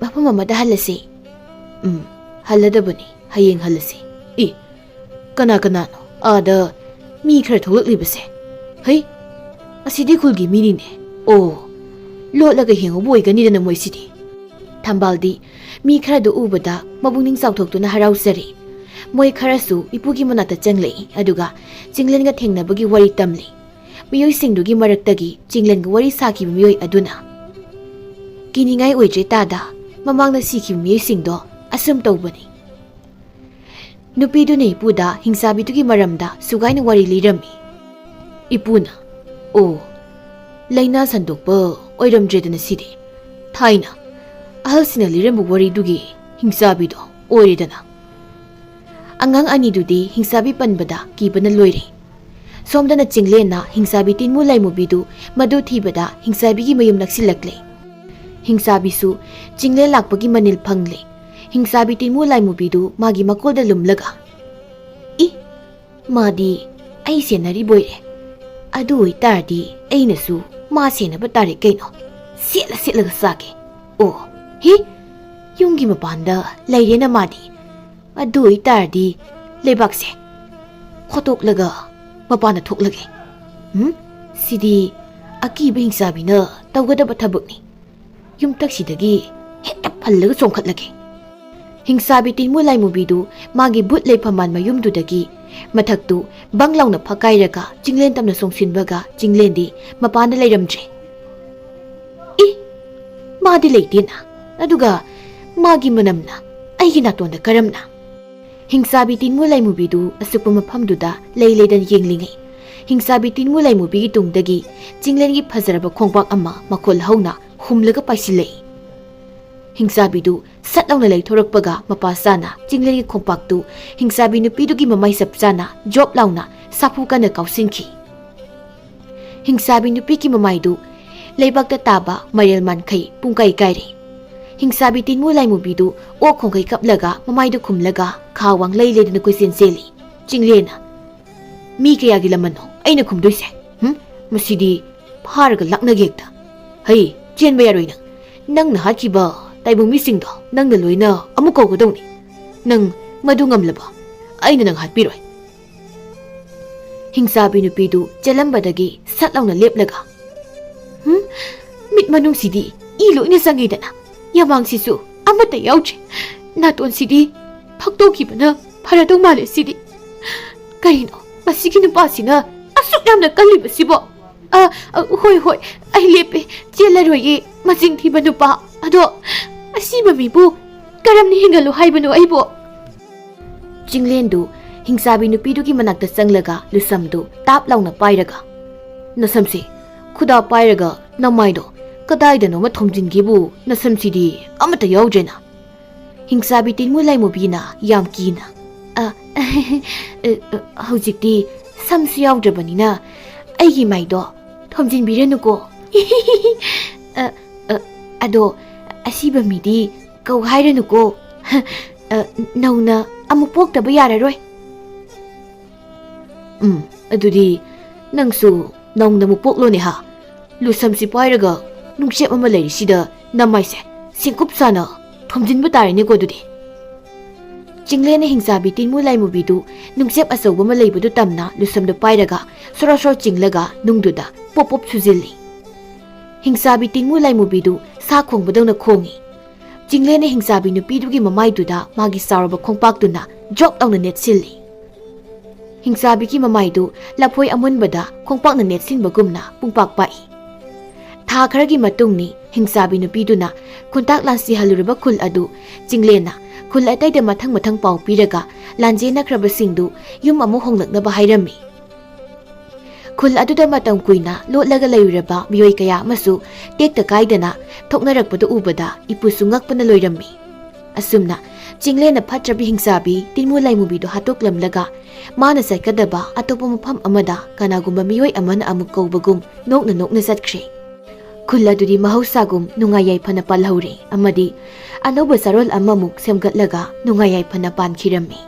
ꯃꯐꯝ ꯑꯃꯗ ꯍꯜꯂꯁꯤ꯫ ꯍꯜꯂꯗꯕꯅꯤ, ꯍꯌꯦꯡ ꯍꯜꯂꯁꯤ꯫ ꯀꯅꯥ ꯀꯅꯥꯅꯣ ꯑꯥꯗ ꯃꯤ ꯈꯔ ꯊꯣꯛꯂꯛꯂꯤꯕꯁꯦ ꯍꯩ ꯑꯁꯤꯗꯤ ꯈꯨꯜꯒꯤ ꯃꯤꯅꯤꯅꯦ ꯑꯣ ꯂꯣꯠꯂꯒ ꯍꯤꯡꯍꯧꯕ ꯑꯣꯏꯒꯅꯤꯗꯅ ꯃꯣꯏꯁꯤꯗꯤ ꯊꯝꯕꯥꯜꯗꯤ ꯃꯤ ꯈꯔꯗꯨ ꯎꯕꯗ ꯃꯕꯨꯛꯅꯤꯡ ꯆꯥꯎꯊꯣꯛꯇꯨꯅ ꯍꯔꯥꯎꯖꯔꯤ ꯃꯣꯏ ꯈꯔꯁꯨ ꯏꯄꯨꯒꯤ ꯃꯅꯥꯛꯇ ꯆꯪꯂꯛꯏ ꯑꯗꯨꯒ ꯆꯤꯡꯂꯦꯟꯒ ꯊꯦꯡꯅꯕꯒꯤ ꯋꯥꯔꯤ ꯇꯝꯂꯤ ꯃꯤꯑꯣꯏꯁꯤꯡꯗꯨꯒꯤ ꯃꯔꯛꯇꯒꯤ ꯆꯤꯡꯂꯦꯟꯒ ꯋꯥꯔꯤ ꯁꯥꯈꯤꯕ ꯃꯤꯑꯣꯏ ꯑꯗꯨꯅ ꯀꯤꯅꯤꯡꯉꯥꯏ ꯑꯣꯏꯗ꯭ꯔꯦ ꯇꯥꯗ ꯃꯃꯥꯡꯗ ꯁꯤꯈꯤꯕ ꯃꯤꯑꯣꯏꯁꯤꯡꯗꯣ ꯑꯁꯨꯝ ꯇꯧꯕꯅꯤ ꯅꯨꯄꯤꯗꯨꯅ ꯏꯄꯨꯗ ꯍꯤꯡꯁꯥꯕꯤꯗꯨꯒꯤ ꯃꯔꯝꯗ ꯁꯨꯒꯥꯏꯅ ꯋꯥꯔꯤ ꯂꯤꯔꯝꯃꯤ ꯏꯄꯨꯅ ꯑꯣ ꯂꯩꯅꯥ ꯁꯟꯗꯣꯛꯄ ꯑꯣꯏꯔꯝꯗ꯭ꯔꯦꯗꯅ ꯁꯤꯗꯤ ꯊꯥꯏꯅ ꯑꯍꯜꯁꯤꯡꯅ ꯂꯤꯔꯝꯕ ꯋꯥꯔꯤꯗꯨꯒꯤ ꯍꯤꯡꯁꯥꯕꯤꯗꯣ ꯑꯣꯏꯔꯦꯗꯅ ꯑꯉꯥꯡ ꯑꯅꯤꯗꯨꯗꯤ ꯍꯤꯡꯁꯥꯕꯤ ꯄꯟꯕꯗ ꯀꯤꯕꯅ ꯂꯣꯏꯔꯦ ꯁꯣꯝꯗꯅ ꯆꯤꯡꯂꯦꯟꯅ ꯍꯤꯡꯁꯥꯕꯤ ꯇꯤꯟꯃꯨ ꯂꯥꯏꯃꯨꯕꯤꯗꯨ ꯃꯗꯨ ꯊꯤꯕꯗ ꯍꯤꯡꯁꯥꯕꯤꯒꯤ ꯃꯌꯨꯝ ꯅꯛꯁꯤꯜꯂꯛꯂꯦ ꯍꯤꯡꯁꯥꯕꯤꯁꯨ ꯆꯤꯡꯂꯦꯟ ꯂꯥꯛꯄꯒꯤ ꯃꯅꯤꯜ ꯐꯪꯂꯦ ꯍꯤꯡꯁꯥꯕꯤ ꯇꯤꯟꯃꯨ ꯂꯥꯏꯃꯨꯕꯤꯗꯨ ꯃꯥꯒꯤ ꯃꯀꯣꯜꯗ ꯂꯨꯝꯂꯒ ꯏ ꯃꯥꯗꯤ ꯑꯩ ꯁꯦꯟꯅꯔꯤꯕꯣꯏꯔꯦ ꯑꯗꯨ ꯑꯣꯏꯇꯥꯔꯗꯤ ꯑꯩꯅꯁꯨ ꯃꯥ ꯁꯦꯟꯅꯕ ꯇꯥꯔꯦ ꯀꯩꯅꯣ ꯁꯦꯠꯂ ꯁꯦꯠꯂꯒ ꯆꯥꯒꯦ ꯑꯣ ꯍꯤ ꯌꯨꯝꯒꯤ ꯃꯄꯥꯟꯗ ꯂꯩꯔꯦꯅ ꯃꯥꯗꯤ ꯑꯗꯨ ꯑꯣꯏꯇꯥꯔꯗꯤ ꯂꯩꯕꯥꯛꯁꯦ ꯈꯣꯠꯇꯣꯛꯂꯒ ꯃꯄꯥꯟꯗ ꯊꯣꯛꯂꯒꯦ ꯁꯤꯗꯤ ꯑꯀꯤꯕ ꯍꯤꯡꯁꯥꯕꯤꯅ ꯇꯧꯒꯗꯕ ꯊꯕꯛꯅꯤ ꯌꯨꯝꯇꯛꯁꯤꯗꯒꯤ ꯍꯦꯛꯇ ꯐꯜꯂꯒ ꯆꯣꯡꯈꯠꯂꯒꯦ ꯍꯤꯡꯁꯥꯕꯤ ꯇꯤꯟꯃꯨ ꯂꯥꯏꯃꯨꯕꯤꯗꯨ ꯃꯥꯒꯤ ꯕꯨꯠ ꯂꯩꯐꯝꯃꯥꯟ ꯃꯌꯨꯝꯗꯨꯗꯒꯤ ꯃꯊꯛꯇꯨ ꯕꯪ ꯂꯥꯎꯅ ꯐꯛꯀꯥꯏꯔꯒ ꯆꯤꯡꯂꯦꯟ ꯇꯝꯅ ꯆꯣꯡꯁꯤꯟꯕꯒ ꯆꯤꯡꯂꯦꯟꯗꯤ ꯃꯄꯥꯟꯗ ꯂꯩꯔꯝꯗ꯭ꯔꯦ ꯏ ꯃꯥꯗꯤ ꯂꯩꯇꯦꯅ ꯑꯗꯨꯒ ꯃꯥꯒꯤ ꯃꯅꯝꯅ ꯑꯩꯒꯤ ꯅꯥꯇꯣꯟꯗ ꯀꯔꯝꯅ ꯍꯤꯡꯁꯥꯕꯤ ꯇꯤꯟꯃꯨ ꯂꯥꯏꯃꯨꯕꯤꯗꯨ ꯑꯁꯨꯛꯄ ꯃꯐꯝꯗꯨꯗ ꯂꯩ ꯂꯩꯗꯅ ꯌꯦꯡꯂꯤꯉꯩ ꯍꯤꯡꯁꯥꯕꯤ ꯇꯤꯟꯃꯨ ꯂꯥꯏꯃꯨꯕꯤꯒꯤ ꯇꯨꯡꯗꯒꯤ ꯆꯤꯡꯂꯦꯟꯒꯤ ꯐꯖꯔꯕ ꯈꯣꯡꯄꯥꯛ ꯑꯃ ꯃꯈꯣꯜ ꯍꯧꯅ ꯍꯨꯝꯂꯒ ꯄꯥꯏꯁꯤꯜꯂꯛꯏ ꯍꯤꯡꯁꯥꯕꯤꯗꯨ ꯁꯠ ꯂꯥꯎꯅ ꯂꯩꯊꯣꯔꯛꯄꯒ ꯃꯄꯥ ꯆꯥꯅ ꯆꯤꯡꯂꯦꯟꯒꯤ ꯈꯣꯡꯄꯥꯛꯇꯨ ꯍꯤꯡꯁꯥꯕꯤ ꯅꯨꯄꯤꯗꯨꯒꯤ ꯃꯃꯥꯏ ꯆꯞ ꯆꯥꯅ ꯖꯣꯞ ꯂꯥꯎꯅ ꯁꯥꯐꯨ ꯀꯟꯅ ꯀꯥꯎꯁꯤꯟꯈꯤ ꯍꯤꯡꯁꯥꯕꯤ ꯅꯨꯄꯤꯒꯤ ꯃꯃꯥꯏꯗꯨ ꯂꯩꯕꯥꯛꯇ ꯇꯥꯕ ꯃꯔꯦꯜ ꯃꯥꯟꯈꯩ ꯄꯨꯡꯀꯥꯏ ꯀꯥꯏꯔꯦ ꯍꯤꯡꯁꯥꯕꯤ ꯇꯤꯟꯃꯨ ꯂꯥꯏꯃꯨꯕꯤꯗꯨ ꯑꯣꯛ ꯈꯣꯡꯈꯩ ꯀꯞꯂꯒ ꯃꯃꯥꯏꯗꯨ ꯈꯨꯝꯂꯒ ꯈꯥ ꯋꯥꯡꯂꯩ ꯂꯩꯗꯅ ꯀꯣꯏꯆꯦꯟ ꯆꯦꯜꯂꯤ ꯆꯤꯡꯂꯦꯟꯅ ꯃꯤ ꯀꯌꯥꯒꯤ ꯂꯃꯟꯅꯣ ꯑꯩꯅ ꯈꯨꯝꯗꯣꯏꯁꯦ ꯃꯁꯤꯗꯤ ꯐꯥꯔꯒ ꯂꯥꯛꯅꯒꯦ ꯍꯦꯛꯇ ꯍꯩ ꯆꯦꯟꯕ ꯌꯥꯔꯣꯏ ꯅꯪꯅ ꯍꯥꯠꯈꯤꯕ ꯇꯥꯏꯕꯪ ꯃꯤꯁꯤꯡꯗꯣ ꯅꯪꯅ ꯂꯣꯏꯅ ꯑꯃꯨꯛ ꯀꯧꯒꯗꯧꯅꯤ ꯅꯪ ꯃꯗꯨ ꯉꯝꯂꯕ ꯑꯩꯅ ꯅꯪ ꯍꯥꯠꯄꯤꯔꯣꯏ ꯍꯤꯡꯁꯥꯕꯤ ꯅꯨꯄꯤꯗꯨ ꯆꯦꯜꯂꯝꯕꯗꯒꯤ ꯁꯠ ꯂꯥꯎꯅ ꯂꯦꯞꯂꯒ ꯃꯤꯠ ꯃꯅꯨꯡꯁꯤꯗꯤ ꯏ ꯂꯣꯏꯅ ꯆꯪꯉꯤꯗꯅ ꯌꯥꯃꯥꯡꯁꯤꯁꯨ ꯑꯃꯠꯇ ꯌꯥꯎꯗ꯭ꯔꯦ ꯅꯥꯇꯣꯟꯁꯤꯗꯤ ꯐꯛꯇꯣꯛꯈꯤꯕꯅ ꯐꯔꯗꯧ ꯃꯥꯜꯂꯦ ꯁꯤꯗꯤ ꯀꯔꯤꯅꯣ ꯃꯁꯤꯒꯤ ꯅꯨꯄꯥꯁꯤꯅ ꯑꯁꯨꯛ ꯌꯥꯝꯅ ꯀꯜꯂꯤꯕꯁꯤꯕꯣ ꯍꯣꯏ ꯍꯣꯏ ꯑꯩ ꯂꯦꯞꯄꯦ ꯆꯦꯜꯂꯔꯣꯏꯒꯦ ꯃꯁꯤꯡ ꯊꯤꯕ ꯅꯨꯄꯥ ꯑꯗꯣ ꯑꯁꯤꯕ ꯃꯤꯕꯨ ꯀꯔꯝꯅ ꯍꯤꯡꯍꯜꯂꯨ ꯍꯥꯏꯕꯅꯣ ꯑꯩꯕꯨ ꯆꯤꯡꯂꯦꯟꯗꯨ ꯍꯤꯡꯁꯥꯕꯤ ꯅꯨꯄꯤꯗꯨꯒꯤ ꯃꯅꯥꯛꯇ ꯆꯪꯂꯒ ꯂꯨꯁꯝꯗꯨ ꯇꯥꯞ ꯂꯥꯎꯅ ꯄꯥꯏꯔꯒ ꯅꯁꯝꯁꯤ ꯈꯨꯗꯥ ꯄꯥꯏꯔꯒ ꯅꯃꯥꯏꯗꯣ ꯀꯗꯥꯏꯗꯅꯣꯃ ꯊꯣꯝꯖꯤꯟꯒꯦꯕꯨ ꯅꯁꯝꯁꯤꯗꯤ ꯑꯃꯠꯇ ꯌꯥꯎꯗ꯭ꯔꯦꯅ ꯍꯤꯡꯁꯥꯕꯤ ꯇꯤꯟꯃꯨ ꯂꯥꯏꯃꯨꯕꯤꯅ ꯌꯥꯝ ꯀꯤꯅ ꯍꯧꯖꯤꯛꯇꯤ ꯁꯝꯁꯨ ꯌꯥꯎꯗ꯭ꯔꯕꯅꯤꯅ ꯑꯩꯒꯤ ꯃꯥꯏꯗꯣ ꯊꯣꯝꯖꯤꯟꯕꯤꯔꯅꯨꯀꯣ ꯑꯗꯣ ꯑꯁꯤꯕ ꯃꯤꯗꯤ ꯀꯧ ꯍꯥꯏꯔꯅꯨꯀꯣ ꯅꯧꯅ ꯑꯃꯨꯛ ꯄꯣꯛꯇꯕ ꯌꯥꯔꯔꯣꯏ ꯑꯗꯨꯗꯤ ꯅꯪꯁꯨ ꯅꯧꯅ ꯑꯃꯨꯛ ꯄꯣꯛꯂꯣꯅꯦ ꯍꯥ ꯂꯨꯁꯝꯁꯤ ꯄꯥꯏꯔꯒ ꯅꯨꯡꯆꯦꯞ ꯑꯃ ꯂꯩꯔꯤꯁꯤꯗ ꯅꯃꯥꯏꯁꯦ ꯁꯤꯡꯀꯨꯞ ꯆꯥꯅ ꯊꯣꯝꯖꯤꯟꯕ ꯇꯥꯔꯦꯅꯦꯀꯣ ꯑꯗꯨꯗꯤ ꯆꯤꯡꯂꯦꯟꯅ ꯍꯤꯡꯁꯥꯕꯤ ꯇꯤꯟꯃꯨ ꯂꯥꯏꯃꯨꯕꯤꯗꯨ ꯅꯨꯡꯆꯦꯞ ꯑꯆꯧꯕ ꯑꯃ ꯂꯩꯕꯗꯨ ꯇꯝꯅ ꯂꯨꯁꯝꯗꯨ ꯄꯥꯏꯔꯒ ꯁꯣꯔꯣ ꯁꯣꯔ ꯆꯤꯡꯂꯒ ꯅꯨꯡꯗꯨꯗ ꯄꯣꯞ ꯄꯣꯞ ꯁꯨꯖꯤꯜꯂꯤ ꯍꯤꯡꯁꯥꯕꯤ ꯇꯤꯟꯃꯨ ꯂꯥꯏꯃꯨꯕꯤꯗꯨ ꯁꯥ ꯈꯣꯡꯕꯗꯧꯅ ꯈꯣꯡꯉꯤ ꯆꯤꯡꯂꯦꯟꯅ ꯍꯤꯡꯁꯥꯕꯤ ꯅꯨꯄꯤꯗꯨꯒꯤ ꯃꯃꯥꯏꯗꯨꯗ ꯃꯥꯒꯤ ꯆꯥꯎꯔꯕ ꯈꯣꯡꯄꯥꯛꯇꯨꯅ ꯖꯣꯛ ꯂꯥꯎꯅ ꯅꯦꯠꯁꯤꯜꯂꯤ ꯍꯤꯡꯁꯥꯕꯤꯒꯤ ꯃꯃꯥꯏꯗꯨ ꯂꯐꯣꯏ ꯑꯃꯨꯟꯕꯗ ꯈꯣꯡꯄꯥꯛꯅ ꯅꯦꯠꯁꯤꯟꯕꯒꯨꯝꯅ ꯄꯨꯡꯄꯥꯛ ꯄꯥꯛꯏ ꯊꯥ ꯈꯔꯒꯤ ꯃꯇꯨꯡꯅꯤ ꯍꯤꯡꯁꯥꯕꯤ ꯅꯨꯄꯤꯗꯨꯅ ꯈꯨꯟꯇꯥꯛ ꯂꯥꯟꯁꯤꯍꯜꯂꯨꯔꯕ ꯈꯨꯜ ꯑꯗꯨ ꯆꯤꯡꯂꯦꯟꯅ ꯈꯨꯜ ꯑꯇꯩꯗ ꯃꯊꯪ ꯃꯊꯪ ꯄꯥꯎ ꯄꯤꯔꯒ ꯂꯥꯟꯖꯦꯟꯅꯈ꯭ꯔꯕꯁꯤꯡꯗꯨ ꯌꯨꯝ ꯑꯃꯨꯛ ꯍꯣꯡꯂꯛꯅꯕ ꯍꯥꯏꯔꯝꯃꯤ ꯈꯨꯜ ꯑꯗꯨꯗ ꯃꯇꯝ ꯀꯨꯏꯅ ꯂꯣꯠꯂꯒ ꯂꯩꯔꯨꯔꯕ ꯃꯤꯑꯣꯏ ꯀꯌా ꯑꯃꯁꯨ ꯇꯦꯛꯇ ꯀꯥꯏꯗꯅ ꯊꯣꯛꯅꯔꯛꯄꯗ ꯎꯕꯗ ꯏꯄꯨꯁꯨ ꯉꯛꯄꯅ ꯂꯣꯏꯔꯝꯃꯤ ꯑꯁꯨꯝꯅ ꯆꯤꯡꯂꯦꯟꯅ ꯐꯠꯇ꯭ꯔꯕꯤ ꯍꯤꯡꯁꯥꯕꯤ ꯇꯤꯟꯃꯨ ꯂꯥꯏꯃꯨꯕꯤꯗꯨ ꯍꯥꯠꯇꯣꯛꯂꯝꯂꯒ ꯃꯥꯅ ꯆꯠꯀꯗꯕ ꯑꯇꯣꯞꯄ ꯃꯐꯝ ꯑꯃꯗ ꯀꯅꯥꯒꯨꯝꯕ ꯃꯤꯑꯣꯏ ꯑꯃꯅ ꯑꯃꯨꯛ ꯀꯧꯕꯒꯨꯝ ꯅꯣꯛꯅ ꯅꯣꯛꯅ ꯆꯠꯈ꯭ꯔꯦ ꯈꯨꯜ ꯑꯗꯨꯗꯤ ꯃꯍꯧꯁꯥꯒꯨꯝ ꯅꯨꯡꯉꯥꯏ ꯌꯥꯏꯐꯅ ꯄꯥꯜꯍꯧꯔꯦ ꯑꯃꯗꯤ ꯑꯅꯧꯕ ꯆꯥꯔꯣꯜ ꯑꯃꯃꯨꯛ ꯁꯦꯝꯒꯠꯂꯒ ꯅꯨꯡꯉꯥꯏ ꯌꯥꯏꯐꯅ ꯄꯥꯟꯈꯤꯔꯝꯃꯤ